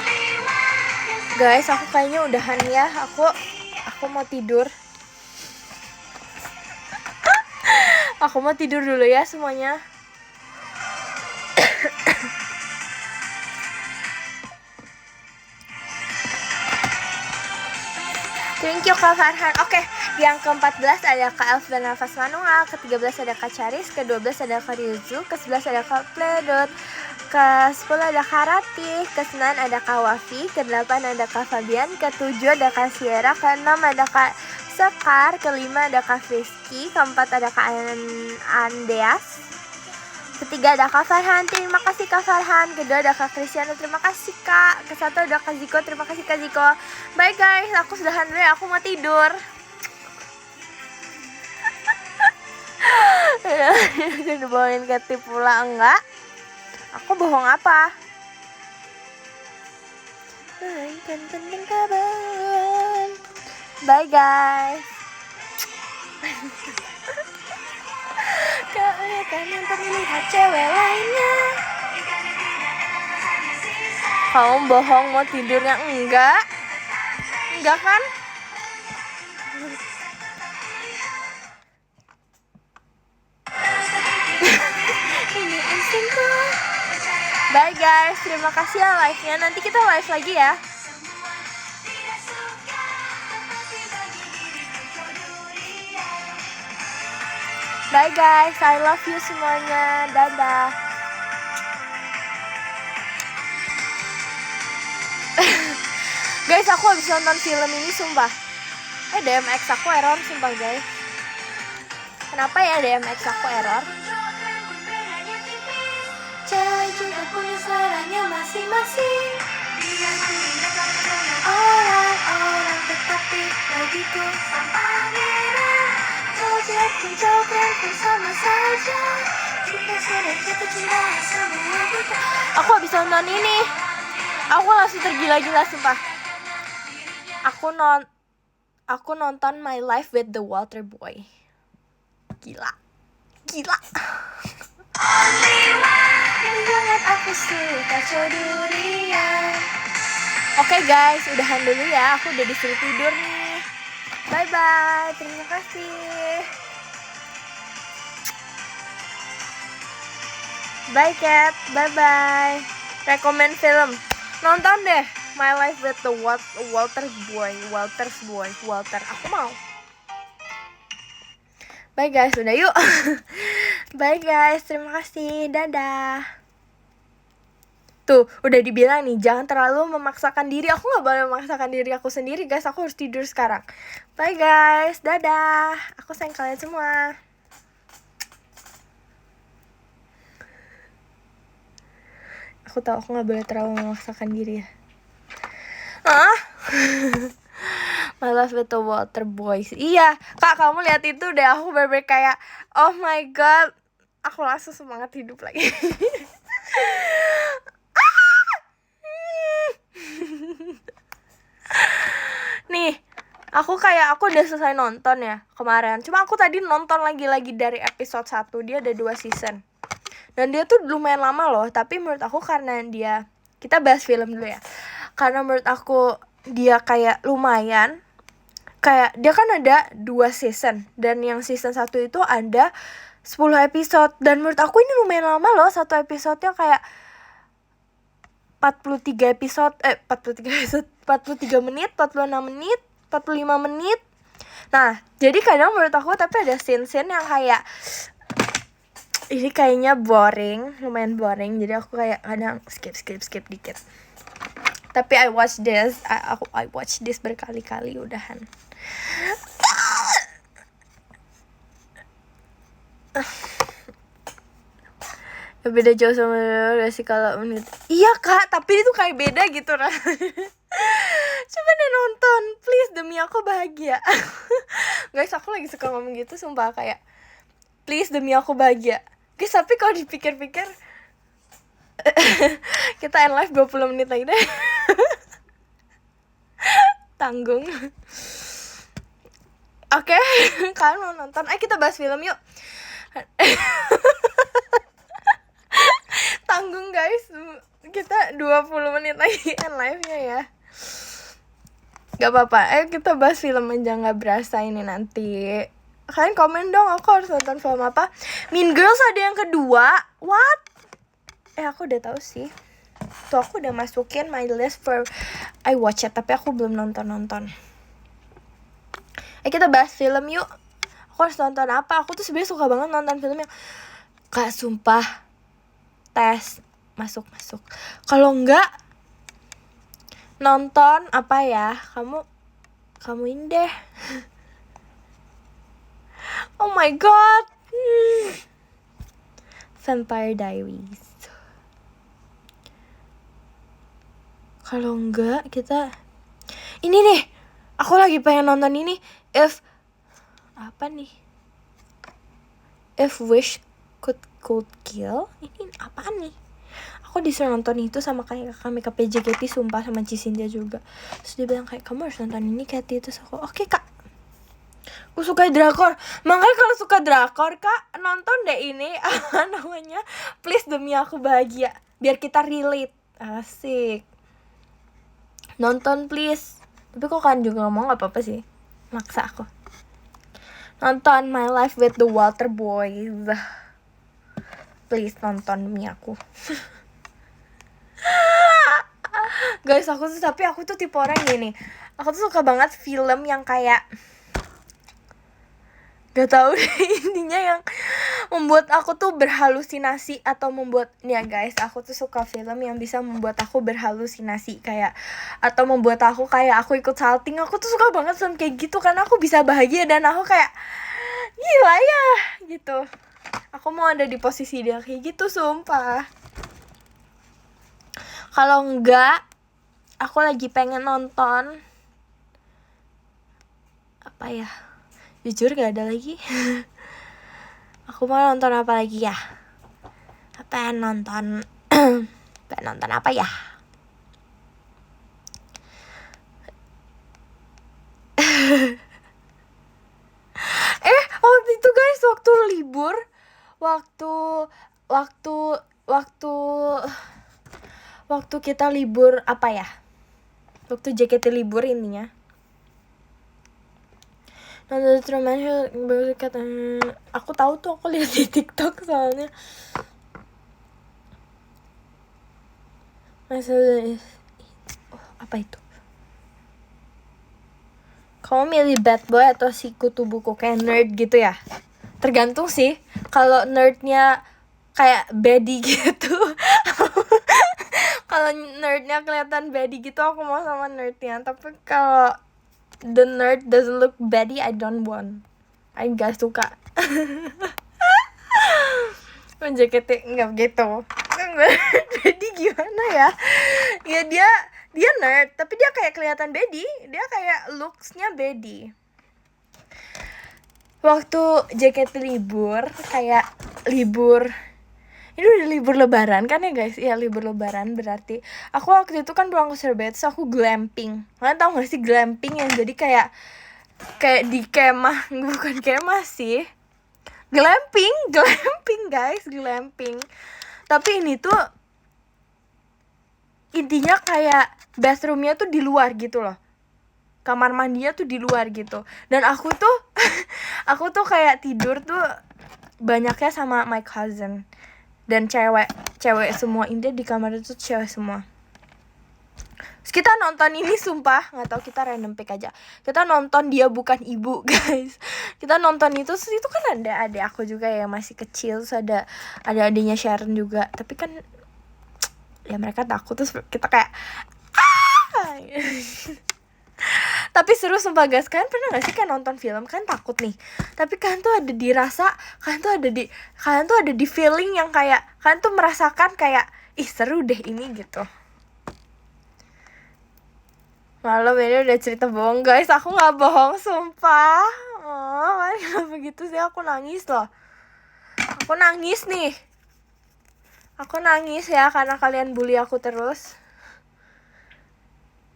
guys, aku kayaknya udahan ya. Aku mau tidur. Aku mau tidur dulu ya semuanya. Thank you Kak Farhan. Oke, yang ke-14 ada Kak Elf dan Nafas Manual, ke-13 ada Kak Charis, ke-12 ada Kak Ryuzu, ke-11 ada Kak Pledot, ke-10 ada Kak Ratih, ke-9 ada Kak Wafi, ke-8 ada Kak Fabian, ke-7 ada Kak Sierra, ke-6 ada Kak Sekar, ke-5 ada Kak Rizky, ke-4 ada Kak Andeas, ke-3 ada Kak Farhan, terima kasih Kak Farhan. Kedua ada Kak Kristiana, terima kasih Kak. Ke-1 ada Kak Ziko, terima kasih Kak Ziko. Bye guys, aku sudahan dulu ya, aku mau tidur. Udah bawain Katy pula, enggak? Aku bohong apa? Bye guys. Keunikan yang terlihat cewek lainnya. Kamu bohong mau tidurnya? Enggak kan? Ini instingku. Bye guys, terima kasih ya live-nya. Nanti kita live lagi ya. Bye guys, I love you semuanya. Dadah. Guys, aku habis nonton film ini sumpah. DMX aku error sumpah guys. Kenapa ya DMX aku error? Cewek juga punya seleranya masing-masing. Orang-orang tetapi bagiku pangeran. Coklat pun sama saja. Jika sudah jatuh cinta semua kita. Aku habis nonton ini. Aku langsung tergila-gila sumpah. Aku nonton My Life with the Water Boy. Gila. Sangat aku suka codurian. Oke guys, udahan dulu ya. Aku udah disuruh tidur nih. Bye bye. Terima kasih. Bye Cat. Bye bye. Rekomen film. Nonton deh My Life with the Walter. Aku mau. Bye guys, udah yuk. Bye guys, terima kasih. Dadah. Tuh, udah dibilang nih, jangan terlalu memaksakan diri. Aku gak boleh memaksakan diri aku sendiri guys. Aku harus tidur sekarang. Bye guys, dadah. Aku sayang kalian semua. Aku tahu aku gak boleh terlalu memaksakan diri ya. My Life with the Water Boys. Iya, Kak, kamu lihat itu deh. Aku bener-bener kayak, oh my god, aku langsung semangat hidup lagi. Nih, aku udah selesai nonton ya kemarin. Cuma aku tadi nonton lagi dari episode 1. Dia ada 2 season. Dan dia tuh lumayan lama loh. Tapi menurut aku karena kita bahas film dulu ya. Karena menurut aku dia kayak lumayan. Kayak dia kan ada 2 season. Dan yang season 1 itu ada 10 episode. Dan menurut aku ini lumayan lama loh. Satu episodenya kayak 43 episode 43 menit, 46 menit, 45 menit. Nah, jadi kadang menurut aku tapi ada scene-scene yang kayak ini kayaknya boring, lumayan boring. Jadi aku kayak kadang skip dikit. Tapi I watch this berkali-kali udahan. Ya beda jauh sama gak sih kalau menit. Iya kak, tapi itu kayak beda gitu rasanya. Coba deh nonton, please, demi aku bahagia. Guys, aku lagi suka ngomong gitu sumpah, kayak please demi aku bahagia. Guys, tapi kalau dipikir-pikir kita end live 20 menit lagi deh. Tanggung. Oke, kalian mau nonton? Ayo kita bahas film yuk. Tanggung guys, kita 20 menit lagi end live-nya ya. Gak apa-apa, ayo kita bahas film aja, gak berasa ini nanti. Kalian komen dong, aku harus nonton film apa. Mean Girls ada yang kedua. What? Aku udah tahu sih. Tuh aku udah masukin my list for I watch it, tapi aku belum nonton. Kita bahas film yuk. Aku harus nonton apa? Aku tuh sebenarnya suka banget nonton film yang Kak, sumpah tes masuk. Kalau enggak nonton apa ya? Kamu ini deh. Oh my god. Vampire Diaries. Kalau enggak kita ini nih. Aku lagi pengen nonton ini. If Wish Could Kill. Ini apaan nih? Aku disuruh nonton itu sama kayak kami ke PJKT, sumpah, sama Cisindia juga. Terus dia bilang kayak kamu harus nonton ini Katy. Terus aku oke kak. Aku suka drakor. Makanya kalau suka drakor kak, nonton deh ini. Namanya Please Demi Aku Bahagia. Biar kita relate. Asik. Nonton please. Tapi kok kan juga ngomong gak apa-apa sih. Maksa aku. Nonton My Life with the Water Boys. Please nonton demi aku. Guys, aku tuh tipe orang gini. Aku tuh suka banget film yang kayak gak tahu intinya yang membuat aku tuh berhalusinasi atau membuat ya guys, aku tuh suka film yang bisa membuat aku berhalusinasi kayak atau membuat aku kayak aku ikut salting. Aku tuh suka banget film kayak gitu karena aku bisa bahagia dan aku kayak gila ya gitu. Aku mau ada di posisi dia kayak gitu sumpah. Kalau enggak, aku lagi pengen nonton apa ya? Jujur gak ada lagi. Aku mau nonton apa lagi ya? Pengen nonton apa ya? Waktu itu guys, waktu libur, waktu kita libur apa ya? Waktu JKT libur intinya. Nonton Truman Show, aku tahu tuh, aku lihat di TikTok soalnya. Apa itu? Kamu milih bad boy atau si kutu buku kayak nerd gitu ya? Tergantung sih. Kalau nerdnya kayak baddie gitu. Kalau nerdnya kelihatan baddie gitu, aku mau sama nerdnya. Tapi kalau the nerd doesn't look baddie, I don't want. I gak suka. JKT nggak begitu. Jadi gimana ya? Ya dia nerd, tapi dia kayak kelihatan baddie. Dia kayak looksnya baddie. Waktu JKT libur, kayak libur. Ini udah libur lebaran kan ya guys? Iya libur lebaran berarti. Aku waktu itu kan pulang ke Surabaya, terus aku glamping. Kalian tau gak sih glamping yang jadi kayak di kemah, bukan kemah sih. Glamping guys, glamping. Tapi ini tuh intinya kayak bathroomnya tuh di luar gitu loh. Kamar mandinya tuh di luar gitu. Dan aku tuh kayak tidur tuh banyaknya sama my cousin. Dan cewek semua, intinya di kamar itu cewek semua. Terus kita nonton ini sumpah, nggak tahu, kita random pick aja. Kita nonton Dia Bukan Ibu, guys. Kita nonton itu, terus itu kan ada adik aku juga ya masih kecil, terus ada adiknya Sharon juga. Tapi kan ya mereka takut, terus kita kayak tapi seru sumpah guys. Kalian pernah gak sih kayak nonton film kan takut nih, tapi kalian tuh ada dirasa, kalian tuh ada di feeling yang kayak kalian tuh merasakan kayak ih seru deh ini gitu. Malam ini udah cerita bohong guys, aku nggak bohong sumpah. Oh, kenapa begitu sih, aku nangis loh. Aku nangis nih. Aku nangis ya karena kalian bully aku terus.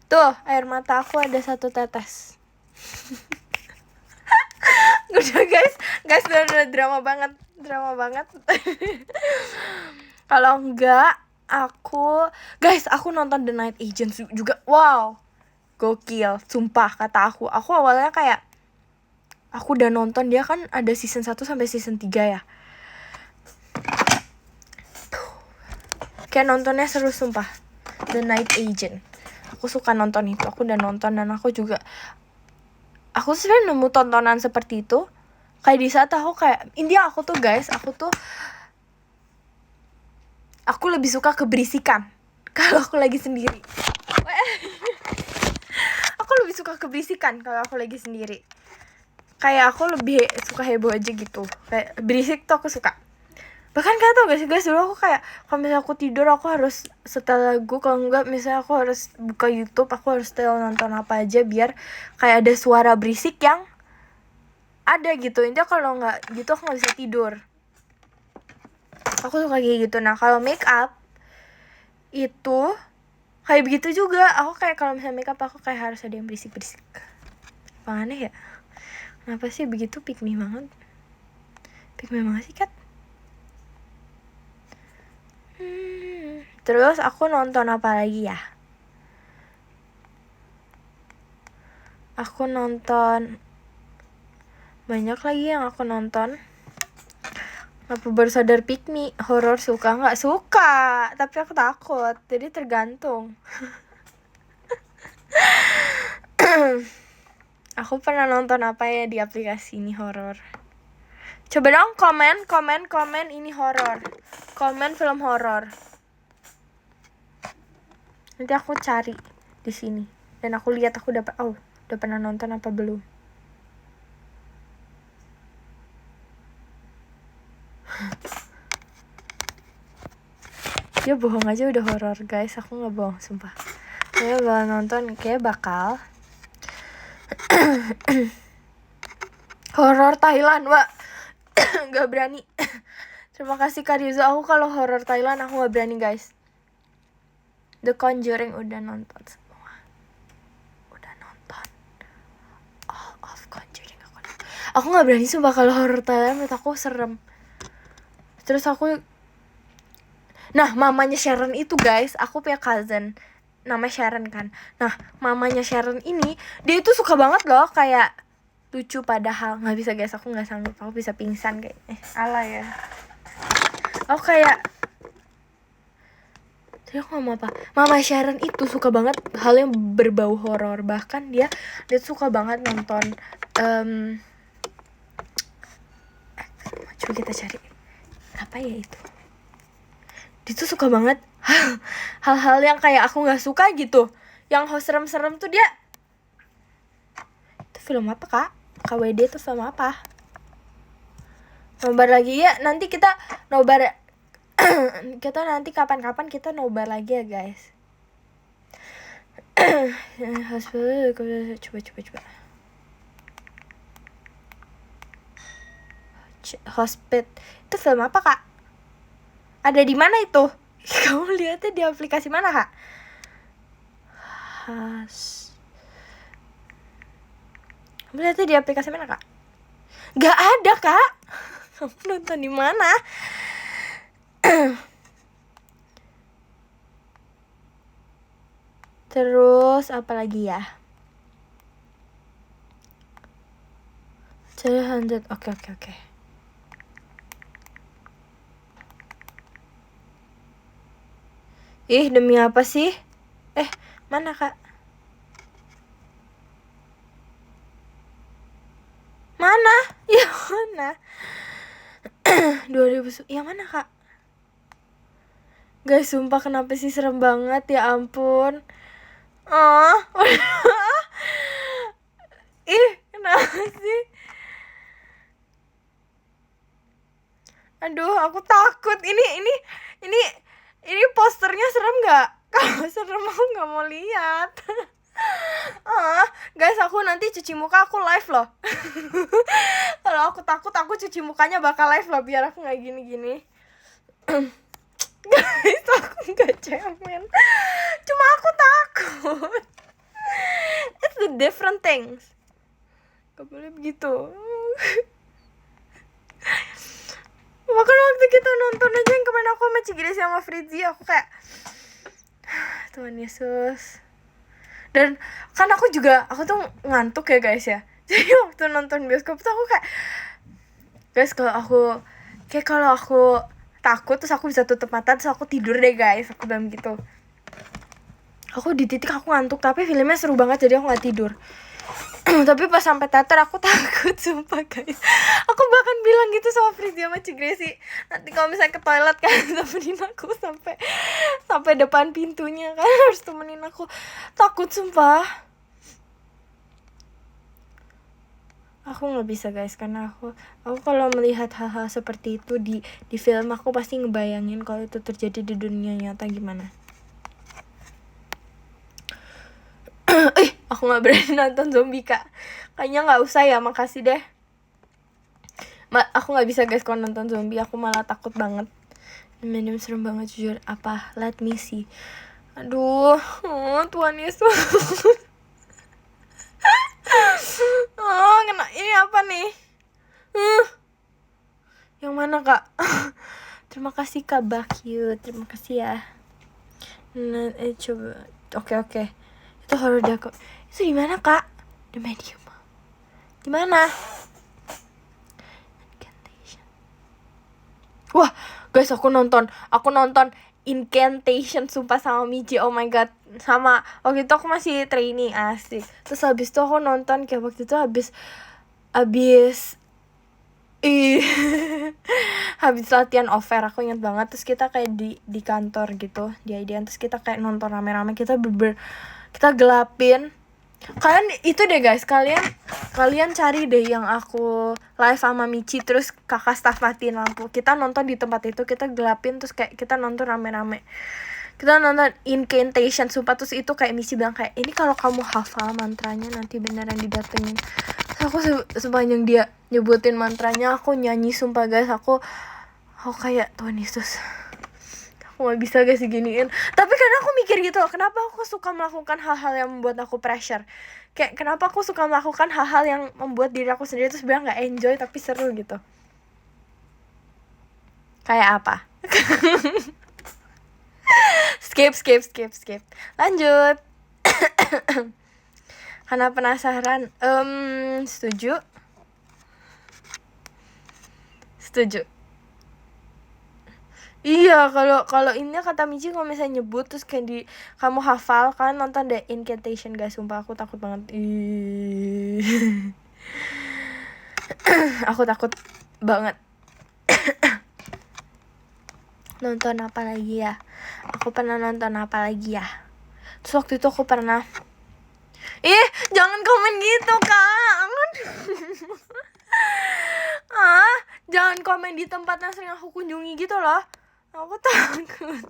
Tuh, air mata aku ada 1 tetes. Udah guys udah drama banget. Kalau enggak, aku nonton The Night Agent juga. Wow, gokil, sumpah kata aku. Aku awalnya kayak, aku udah nonton, dia kan ada season 1 sampai season 3 ya. Kayak nontonnya seru sumpah, The Night Agent. Aku suka nonton itu, aku udah nonton. Dan aku sebenarnya nemu tontonan seperti itu kayak di saat aku kayak, intinya aku tuh guys, aku lebih suka keberisikan kalau aku lagi sendiri. Aku lebih suka keberisikan kalau aku lagi sendiri. Kayak aku lebih suka heboh aja gitu. Kayak berisik tuh aku suka. Bahkan kalian tau gak sih guys, dulu aku kayak kalau misalnya aku tidur aku harus setel lagu, kalau enggak misalnya aku harus buka YouTube, aku harus setel nonton apa aja biar kayak ada suara berisik yang ada gitu. Intinya kalau nggak gitu aku nggak bisa tidur. Aku suka kayak gitu. Nah kalau make up itu kayak begitu juga. Aku kayak kalau misalnya make up aku kayak harus ada yang berisik-berisik. Apa aneh ya? Kenapa sih begitu, pick me banget. Pick me banget sih Kat. Terus aku nonton apa lagi ya? Aku nonton banyak lagi yang aku nonton. Apa baru sadar pick me, horor suka nggak? Suka, tapi aku takut. Jadi tergantung. Aku pernah nonton apa ya di aplikasi ini horor? Coba dong komen ini horor. Komen film horor. Nanti aku cari di sini dan aku lihat aku udah pernah nonton apa belum. Dia bohong aja udah horor guys, aku nggak bohong sumpah. Saya bakal nonton, kayak bakal horor Thailand, Wak. Gak berani. Terima kasih Kak Riza, aku kalau horor Thailand aku gak berani guys. The Conjuring udah nonton semua. Udah nonton all of Conjuring aku gak berani sumpah kalau horor Thailand, menurut aku serem. Terus aku, nah mamanya Sharon itu guys, aku punya cousin namanya Sharon kan. Nah mamanya Sharon ini, dia itu suka banget loh kayak lucu, padahal nggak bisa guys, aku nggak sanggup, aku bisa pingsan kayak ala ya. Aku kayak, tadi aku ngomong apa? Mama Sharon itu suka banget hal yang berbau horor. Bahkan dia suka banget nonton coba kita cari apa ya itu. Dia tuh suka banget hal-hal yang kayak aku nggak suka gitu, yang serem-serem tuh dia. Itu film apa Kak? KWD itu film apa? Nobar lagi ya, nanti kita nobar. Kita nanti kapan-kapan kita nobar lagi ya guys. Coba. Hospit itu film apa Kak? Ada di mana itu? Kamu lihatnya di aplikasi mana Kak? Kamu lihatnya di aplikasi mana Kak? Gak ada Kak. Kamu nonton di mana? Terus apa lagi ya? Oke. Ih, demi apa sih? Mana kak? Mana? Ya mana? 2000 yang mana kak? Guys, sumpah kenapa sih serem banget, ya ampun. Oh, ih, kenapa sih? Aduh, aku takut. Ini posternya serem nggak? Kalau serem aku nggak mau lihat. Guys, aku nanti cuci muka aku live loh. Kalau aku takut, aku cuci mukanya bakal live loh biar aku nggak gini-gini. Guys, aku nggak cemen. Cuma aku takut. It's the different things. Gak boleh begitu. Bahkan waktu kita nonton aja yang kemarin aku sama Cigresi sama Fritzi, aku kayak Tuhan Yesus. Dan kan aku tuh ngantuk ya guys ya. Jadi waktu nonton bioskop tuh aku kayak, guys, kalau aku takut terus aku bisa tutup mata terus aku tidur deh guys, aku bilang gitu. Aku di titik aku ngantuk tapi filmnya seru banget jadi aku nggak tidur. Tapi pas sampai teater aku takut sumpah guys. Aku bahkan bilang gitu sama Fritzi sama Cigresi, nanti kalau misalnya ke toilet kan temenin aku sampai depan pintunya kan, harus temenin aku. Takut sumpah. Aku nggak bisa guys, karena aku kalau melihat hal-hal seperti itu di film, aku pasti ngebayangin kalau itu terjadi di dunia nyata gimana. Aku nggak berani nonton zombie kak, kayaknya nggak usah ya, makasih deh. Aku nggak bisa guys kalau nonton zombie, aku malah takut banget. Ini serem banget jujur. Apa? Let me see. Aduh, Tuhan Yesus. Kena ini apa nih? Yang mana kak? Terima kasih kak Bakyu, terima kasih ya. Nah, coba. Oke. Itu horor aku. Itu di mana kak? The Medium. Di mana? Wah, guys, aku nonton Incantation sumpah sama Michi. Oh my god. Sama waktu itu aku masih trainee, asik. Terus habis itu aku nonton kayak waktu itu habis habis latihan offer, aku ingat banget. Terus kita kayak di kantor gitu, di IDN. Terus kita kayak nonton rame-rame, kita gelapin. Kalian itu deh guys, kalian cari deh yang aku live sama Michi terus kakak staff matiin lampu. Kita nonton di tempat itu, kita gelapin terus kayak kita nonton rame-rame. Kita nonton Incantation sumpah. Terus itu kayak Michi bilang kayak, ini kalau kamu hafal mantranya nanti beneran didatengin. Terus aku sepanjang dia nyebutin mantranya aku nyanyi sumpah guys. Aku kayak Tuhan Yesus, aku gak bisa guys diginiin. Tapi karena aku mikir gitu loh, kenapa aku suka melakukan hal-hal yang membuat aku pressure. Kayak kenapa aku suka melakukan hal-hal yang membuat diri aku sendiri terus bilang gak enjoy tapi seru gitu. Kayak apa? Skip. Lanjut. Karena penasaran. Setuju. Iya, kalau ini kata Michi kalau misalnya nyebut terus kayak kamu hafal, kalian nonton The Incantation guys, sumpah aku takut banget. Aku takut banget. Nonton apa lagi ya? Aku pernah nonton apa lagi ya? Terus waktu itu aku pernah jangan komen gitu kak. Jangan komen di tempat yang sering aku kunjungi gitu loh. Aku takut.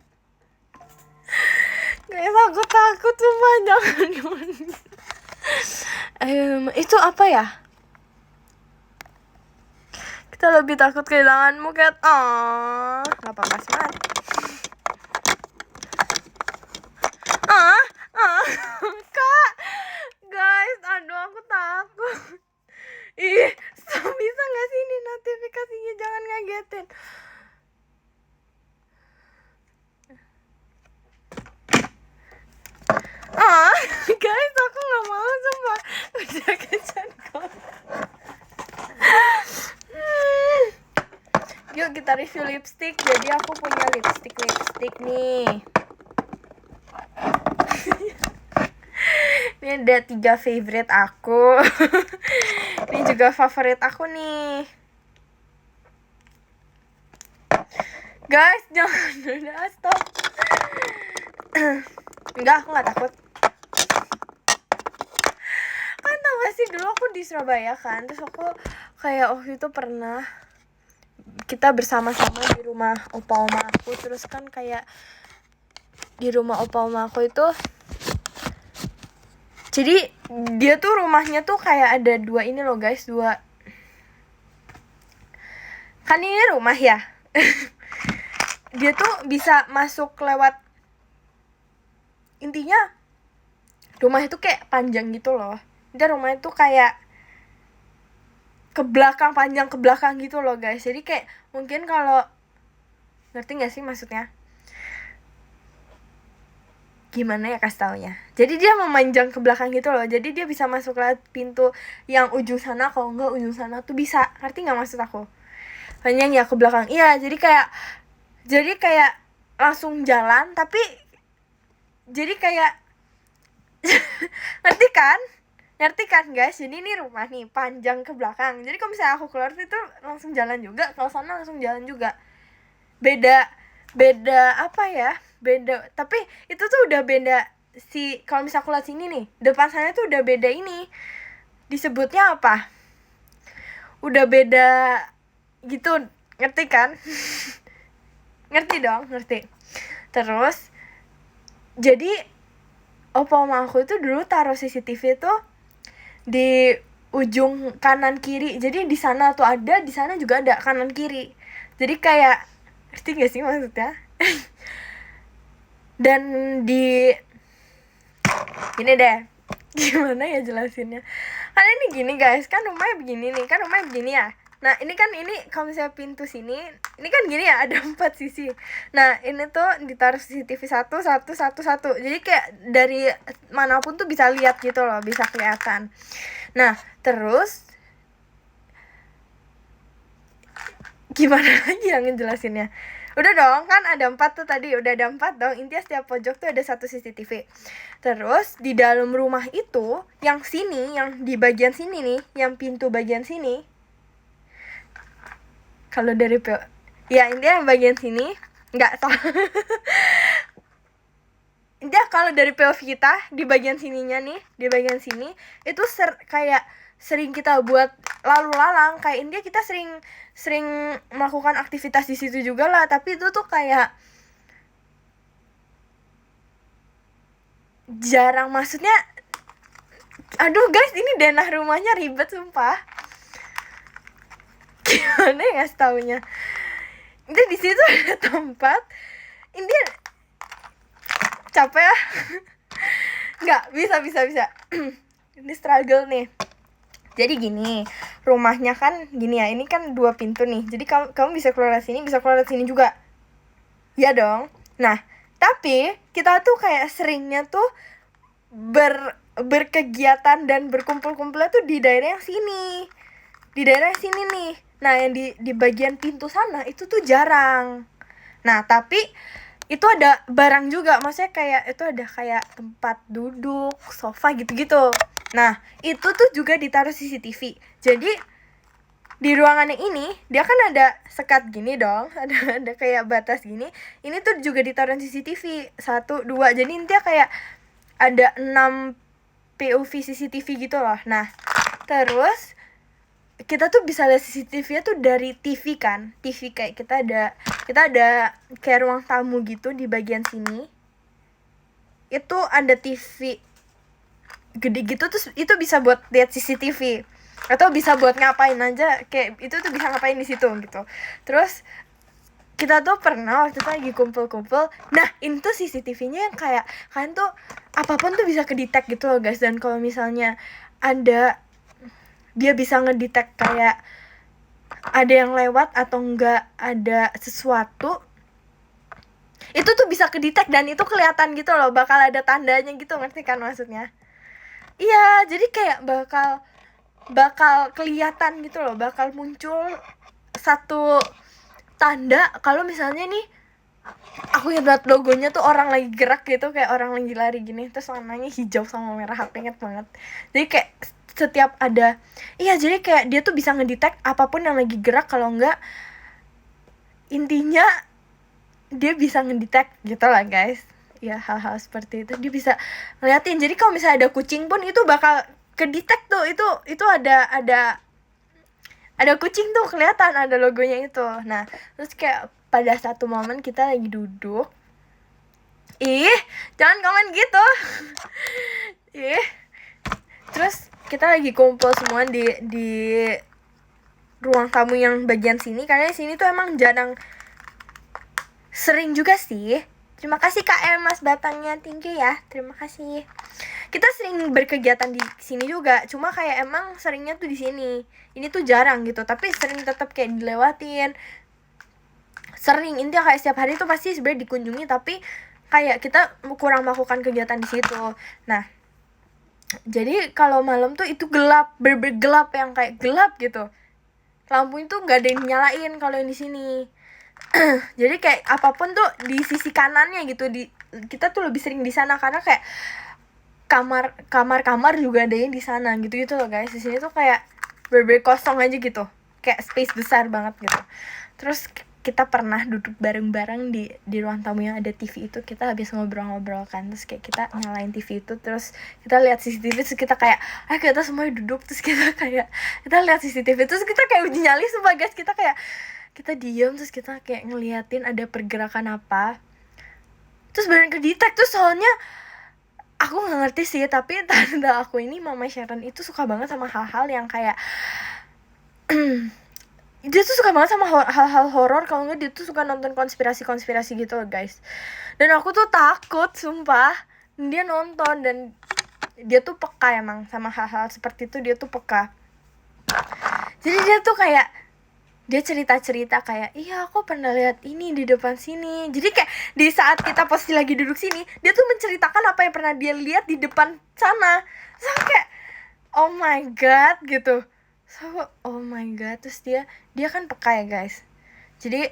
Guys, aku takut sumpah, jangan. Itu apa ya? Kita lebih takut kehilanganmu, Kat. Gak apa-apa semangat. Kak, guys, aduh aku takut. Bisa gak sih ini notifikasinya jangan ngagetin. Guys, aku gak mau sumpah. Udah kecantik. Yuk kita review lipstick. Jadi aku punya lipstick nih. Ini ada 3 favorite aku. Ini juga favorit aku nih. Guys, jangan udah stop. Enggak, aku nggak takut. Kan tau gak sih, dulu aku di Surabaya kan, terus aku kayak waktu itu pernah kita bersama-sama di rumah opa oma aku. Terus kan kayak di rumah opa oma aku itu, jadi dia tuh rumahnya tuh kayak ada 2 ini loh guys, 2. Kan ini rumah ya. Dia tuh bisa masuk lewat, intinya rumah itu kayak panjang gitu loh. Dan rumah itu kayak ke belakang, panjang ke belakang gitu loh guys. Jadi kayak mungkin kalau, ngerti gak sih maksudnya? Gimana ya kasih taunya? Jadi dia memanjang ke belakang gitu loh. Jadi dia bisa masuk lewat pintu yang ujung sana, kalau enggak ujung sana tuh bisa. Ngerti gak maksud aku? Panjang ya ke belakang. Iya, jadi kayak langsung jalan, tapi jadi kayak ngerti kan guys? Jadi ini rumah nih panjang ke belakang. Jadi kalau misalnya aku keluar itu langsung jalan juga, kalau sana langsung jalan juga. Beda apa ya? Beda, tapi itu tuh udah beda si, kalau misalnya aku lihat sini nih, depan sana tuh udah beda ini. Disebutnya apa? Udah beda gitu, ngerti kan? Ngerti dong, ngerti. Terus jadi opa oma aku itu dulu taruh CCTV tuh di ujung kanan kiri. Jadi di sana tuh ada, di sana juga ada, kanan kiri. Jadi kayak, ngerti gak sih maksudnya? Dan di gini deh, gimana ya jelasinnya? Karena ini gini guys, kan rumahnya begini nih, kan rumahnya begini ya. Nah ini kan, ini kalau misalnya pintu sini, ini kan gini ya, ada 4 sisi. Nah ini tuh ditaruh CCTV 1. Jadi kayak dari manapun tuh bisa lihat gitu loh, bisa kelihatan. Nah terus gimana lagi yang ngejelasinnya? Udah dong, kan ada 4 tuh tadi, udah ada 4 dong. Intinya setiap pojok tuh ada 1 CCTV. Terus di dalam rumah itu, yang sini, yang di bagian sini nih, yang pintu bagian sini, kalau dari ya intinya yang bagian sini, nggak salah. Intinya kalau dari POV kita, di bagian sininya nih, di bagian sini, itu kayak sering kita buat lalu lalang. Kayak intinya kita sering melakukan aktivitas di situ juga lah. Tapi itu tuh kayak jarang, maksudnya, aduh guys, ini denah rumahnya ribet sumpah. Gimana ya ngasih taunya? Ini di situ ada tempat, ini capek ya. Nggak, bisa. Ini struggle nih. Jadi gini, rumahnya kan gini ya, ini kan 2 pintu nih. Jadi kamu bisa keluar dari sini, bisa keluar dari sini juga. Ya dong. Nah, tapi kita tuh kayak seringnya tuh berkegiatan dan berkumpul-kumpulnya tuh di daerah yang sini. Di daerah sini nih. Nah, yang di bagian pintu sana itu tuh jarang. Nah, tapi itu ada barang juga, maksudnya kayak itu ada kayak tempat duduk, sofa gitu-gitu. Nah, itu tuh juga ditaruh CCTV. Jadi di ruangannya ini dia kan ada sekat gini dong, ada kayak batas gini. Ini tuh juga ditaruh CCTV 1, 2. Jadi intinya kayak ada 6 POV CCTV gitu loh. Nah, terus kita tuh bisa lihat CCTV-nya tuh dari TV kan. TV kayak kita ada kayak ruang tamu gitu di bagian sini. Itu ada TV gede gitu, terus itu bisa buat lihat CCTV. Atau bisa buat ngapain aja, kayak itu tuh bisa ngapain di situ gitu. Terus kita tuh pernah waktu itu lagi kumpul-kumpul. Nah, ini tuh CCTV-nya yang kayak kan tuh apapun tuh bisa kedetek gitu loh guys. Dan kalau misalnya dia bisa ngedetect kayak ada yang lewat atau enggak ada sesuatu, itu tuh bisa kedetek dan itu kelihatan gitu loh, bakal ada tandanya gitu, ngerti kan maksudnya? Iya, jadi kayak bakal kelihatan gitu loh, bakal muncul satu tanda kalau misalnya nih aku lihat logonya tuh orang lagi gerak gitu, kayak orang lagi lari gini, terus warnanya hijau sama merah, aku inget banget. Jadi kayak setiap ada, iya, jadi kayak dia tuh bisa ngedetect apapun yang lagi gerak, kalau enggak intinya dia bisa ngedetect gitu lah guys. Ya, hal-hal seperti itu dia bisa ngeliatin. Jadi kalau misalnya ada kucing pun itu bakal kedetect tuh, itu ada kucing tuh kelihatan, ada logonya itu. Nah, terus kayak pada satu momen kita lagi duduk, jangan komen gitu. Terus kita lagi kumpul semua di ruang tamu yang bagian sini, karena sini tuh emang jarang, sering juga sih. Terima kasih KM Mas Batangnya, tinggi ya, terima kasih. Kita sering berkegiatan di sini juga, cuma kayak emang seringnya tuh di sini. Ini tuh jarang gitu, tapi sering tetap kayak dilewatin. Sering, intinya kayak setiap hari tuh pasti sebenarnya dikunjungi, tapi kayak kita kurang melakukan kegiatan di situ. Nah, jadi kalau malam tuh itu gelap, gelap yang kayak gelap gitu. Lampu itu nggak ada yang nyalain kalau yang di sini. Jadi kayak apapun tuh di sisi kanannya gitu, kita tuh lebih sering di sana karena kayak kamar juga ada yang di sana gitu loh guys. Di sini tuh kayak kosong aja gitu, kayak space besar banget gitu. Terus kita pernah duduk bareng-bareng di ruang tamu yang ada TV itu, kita habis ngobrol-ngobrol kan, terus kayak kita nyalain TV itu, terus kita lihat CCTV, terus kita kayak kita semua duduk, terus kita lihat CCTV, terus kita kayak uji nyali sumpah guys, kita diem, terus kita kayak ngeliatin ada pergerakan apa, terus beneran kedetek. Terus soalnya aku nggak ngerti sih, tapi tante aku ini Mama Sharon itu suka banget sama hal-hal yang kayak dia tuh suka banget sama hal-hal horor, kalau nggak dia tuh suka nonton konspirasi gitu loh guys. Dan aku tuh takut sumpah. Dia nonton dan dia tuh peka emang sama hal-hal seperti itu, dia tuh peka. Jadi dia tuh kayak dia cerita kayak, iya aku pernah lihat ini di depan sini. Jadi kayak di saat kita pasti lagi duduk sini, dia tuh menceritakan apa yang pernah dia lihat di depan sana. So kayak oh my god gitu. So oh my god. Terus dia kan peka ya guys. Jadi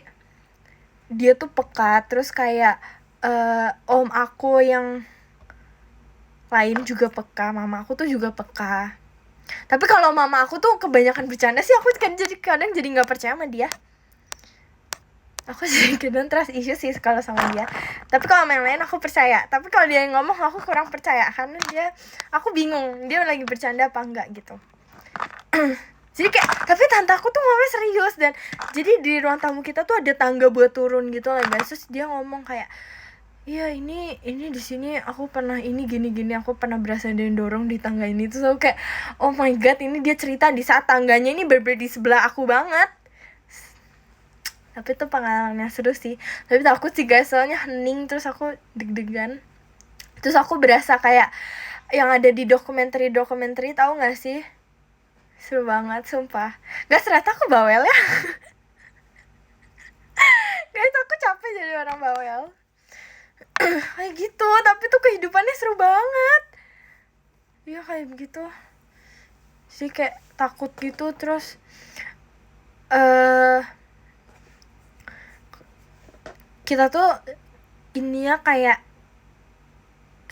dia tuh peka. Terus kayak om aku yang lain juga peka, mama aku tuh juga peka. Tapi kalau mama aku tuh kebanyakan bercanda sih, aku kan kadang jadi nggak percaya sama dia. Aku sih kadang trust issue sih kalau sama dia. Tapi kalau yang lain aku percaya. Tapi kalau dia yang ngomong aku kurang percaya, karena aku bingung dia lagi bercanda apa enggak gitu. Jadi kayak, tapi tante aku tuh ngomongnya serius. Dan jadi di ruang tamu kita tuh ada tangga buat turun gitu lah guys. Terus dia ngomong kayak, iya ini di sini aku pernah ini gini, aku pernah berasa ada yang dorong di tangga ini. Terus aku kayak oh my god, ini dia cerita di saat tangganya ini bener di sebelah aku banget. Tapi itu pengalamannya seru sih. Tapi takut sih guys, soalnya hening, terus aku deg-degan. Terus aku berasa kayak yang ada di dokumenter tahu nggak sih? Seru banget sumpah. Guys, ternyata aku bawel ya. Guys, aku capek jadi orang bawel. Kayak gitu, tapi tuh kehidupannya seru banget. Iya kayak begitu. Jadi kayak takut gitu. Terus kita tuh ininya kayak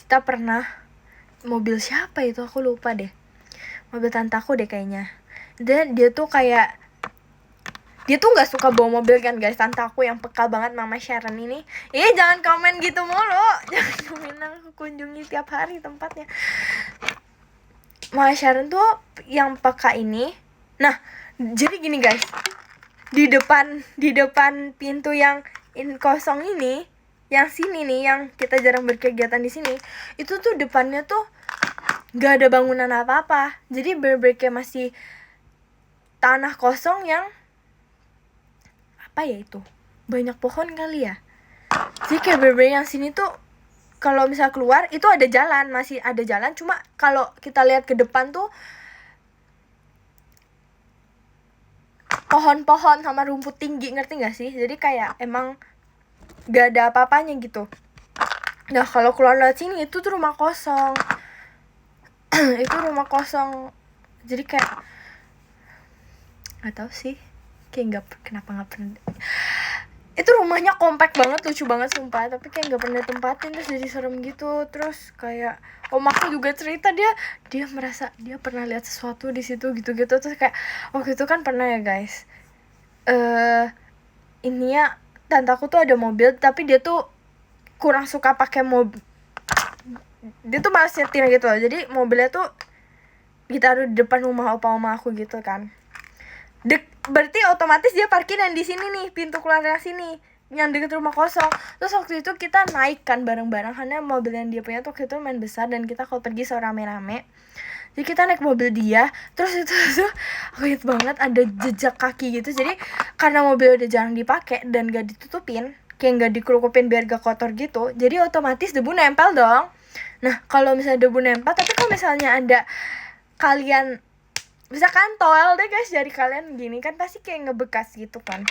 kita pernah mobil siapa itu, aku lupa deh, mobil tante aku deh kayaknya. Dan dia tuh kayak dia tuh nggak suka bawa mobil kan guys, tante aku yang peka banget Mama Sharon ini. Jangan komen gitu mulu. Jangan komen, aku kunjungi tiap hari tempatnya. Mama Sharon tuh yang peka ini. Nah, jadi gini guys. Di depan pintu yang kosong ini, yang sini nih, yang kita jarang berkegiatan di sini, itu tuh depannya tuh nggak ada bangunan apa-apa. Jadi bener-bener kayak masih tanah kosong yang apa ya itu, banyak pohon kali ya. Jadi kayak bener-bener yang sini tuh kalau misal keluar itu ada jalan, masih ada jalan, cuma kalau kita lihat ke depan tuh pohon-pohon sama rumput tinggi, ngerti gak sih? Jadi kayak emang gak ada apa-apanya gitu. Nah kalau keluar lewat sini itu tuh rumah kosong. Itu rumah kosong. Jadi kayak gak tau sih, kayak kenapa gak pernah. itu rumahnya kompak banget, lucu banget sumpah, tapi kayak nggak pernah tempatin, terus jadi serem gitu. Terus kayak om aku juga cerita dia merasa dia pernah lihat sesuatu di situ gitu-gitu. Terus kayak waktu itu kan pernah ya guys, ini ya tante aku tuh ada mobil, tapi dia tuh kurang suka pakai mobil, dia tuh malas nyetir gitu loh. Jadi mobilnya tuh ditaruh di depan rumah opa-oma aku gitu kan. Berarti otomatis dia parkiran di sini nih, pintu keluarnya sini, yang deket rumah kosong. Terus waktu itu kita naik kan bareng-bareng, karena mobil yang dia punya tuh waktu itu main besar, dan kita kalau pergi so rame-rame. Jadi kita naik mobil dia, terus itu tuh aku inget banget ada jejak kaki gitu. Jadi karena mobil udah jarang dipakai dan gak ditutupin, kayak gak dikerukupin biar gak kotor gitu, jadi otomatis debu nempel dong. Nah kalau misalnya debu nempel, tapi kalau misalnya ada kalian misalkan toel deh guys, jari kalian gini kan pasti kayak ngebekas gitu kan.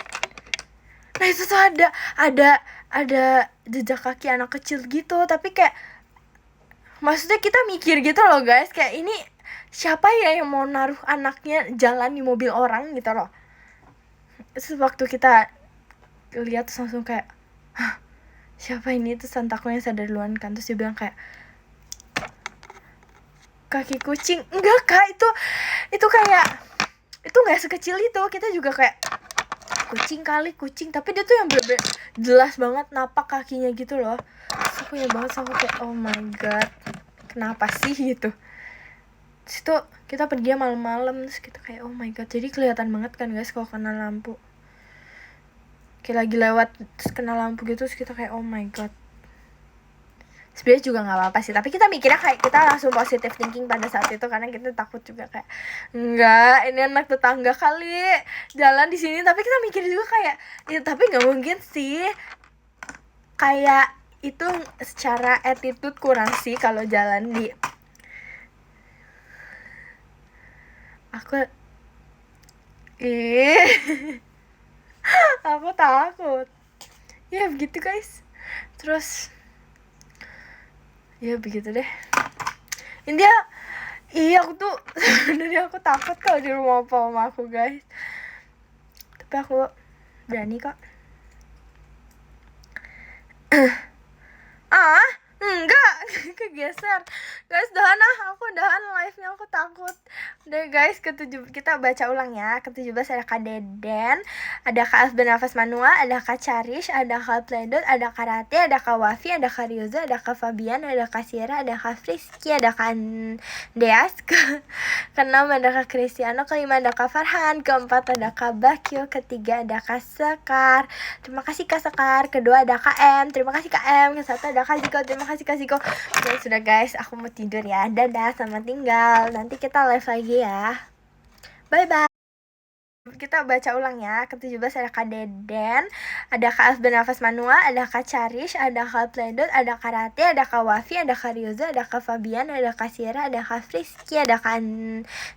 Nah itu tuh ada jejak kaki anak kecil gitu, tapi kayak maksudnya kita mikir gitu loh guys, kayak ini siapa ya yang mau naruh anaknya jalan di mobil orang gitu loh. Terus waktu kita lihat terus langsung kayak, hah, siapa ini? Terus tante aku yang sadar duluan kan, terus dia bilang kayak, kaki kucing. Enggak kak, itu kayak, itu nggak sekecil itu. Kita juga kayak kucing kali, kucing, tapi dia tuh yang bener-bener jelas banget napak kakinya gitu loh. Terus aku ya banget sama kayak, oh my god, kenapa sih gitu. Terus itu kita pergi malam-malam, terus kita kayak oh my god, jadi kelihatan banget kan guys kalau kena lampu, kayak lagi lewat terus kena lampu gitu. Terus kita kayak oh my god. Sebenarnya juga nggak apa-apa sih, tapi kita mikirnya kayak kita langsung positive thinking pada saat itu, karena kita takut juga kayak enggak, ini anak tetangga kali jalan di sini. Tapi kita mikir juga kayak ya tapi nggak mungkin sih, kayak itu secara attitude kurang sih kalau jalan di, aku aku takut ya begitu guys. Terus ya begitu deh intinya. Iya aku tuh sebenarnya aku takut kalau di rumah opa oma aku guys, tapi aku berani kok. Enggak kegeser guys, aku dahan live-nya, aku takut deh guys. Kita baca ulang ya. Ke-17 ada Kak Deden, ada Kak Alf bernafas manual, ada Kak Charish, ada Kak Pledot, ada Kak Rati, ada Kak Wafi, ada Kak Rioza, ada Kak Fabian, ada Kak Sierra, ada Kak Friski, ada Kak Deas. Ke-6 ada Kak Kristiano, ke-5 ada Kak Farhan, ke-4 ada Kak Bakyo, ke-3 ada Kak Sekar. Terima kasih Kak Sekar. Ke-2 ada Kak M, terima kasih Kak M. Ke-1 ada Kak Ziko, terima kasih Kak Ziko. Ya sudah guys, aku mau tidur ya. Dadah, selamat tinggal. Nanti kita live lagi ya. Bye bye. Kita baca ulang ya. Ke-17 ada Kak Deden, ada Kak Alf bernafas manual, ada Kak Charish, ada Kak Pledot, ada Kak Rati, ada Kak Wafi, ada Kak Rioza, ada Kak Fabian, ada Kak Sierra, ada Kak Friski, ada Kak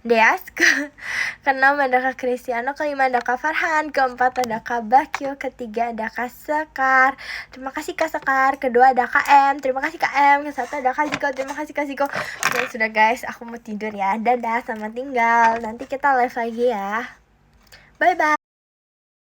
Deas. Ke-6 ada Kak Kristiano, ke-5 ada Kak Farhan, ke-4 ada Kak Bakyo, ke-3 ada Kak Sekar. Terima kasih Kak Sekar. Ke-2 ada Kak M, terima kasih Kak M. Ke-1 ada Kak Ziko, terima kasih Kak Ziko. Ya sudah guys, aku mau tidur ya. Dadah, selamat tinggal. Nanti kita live lagi ya. Bye bye.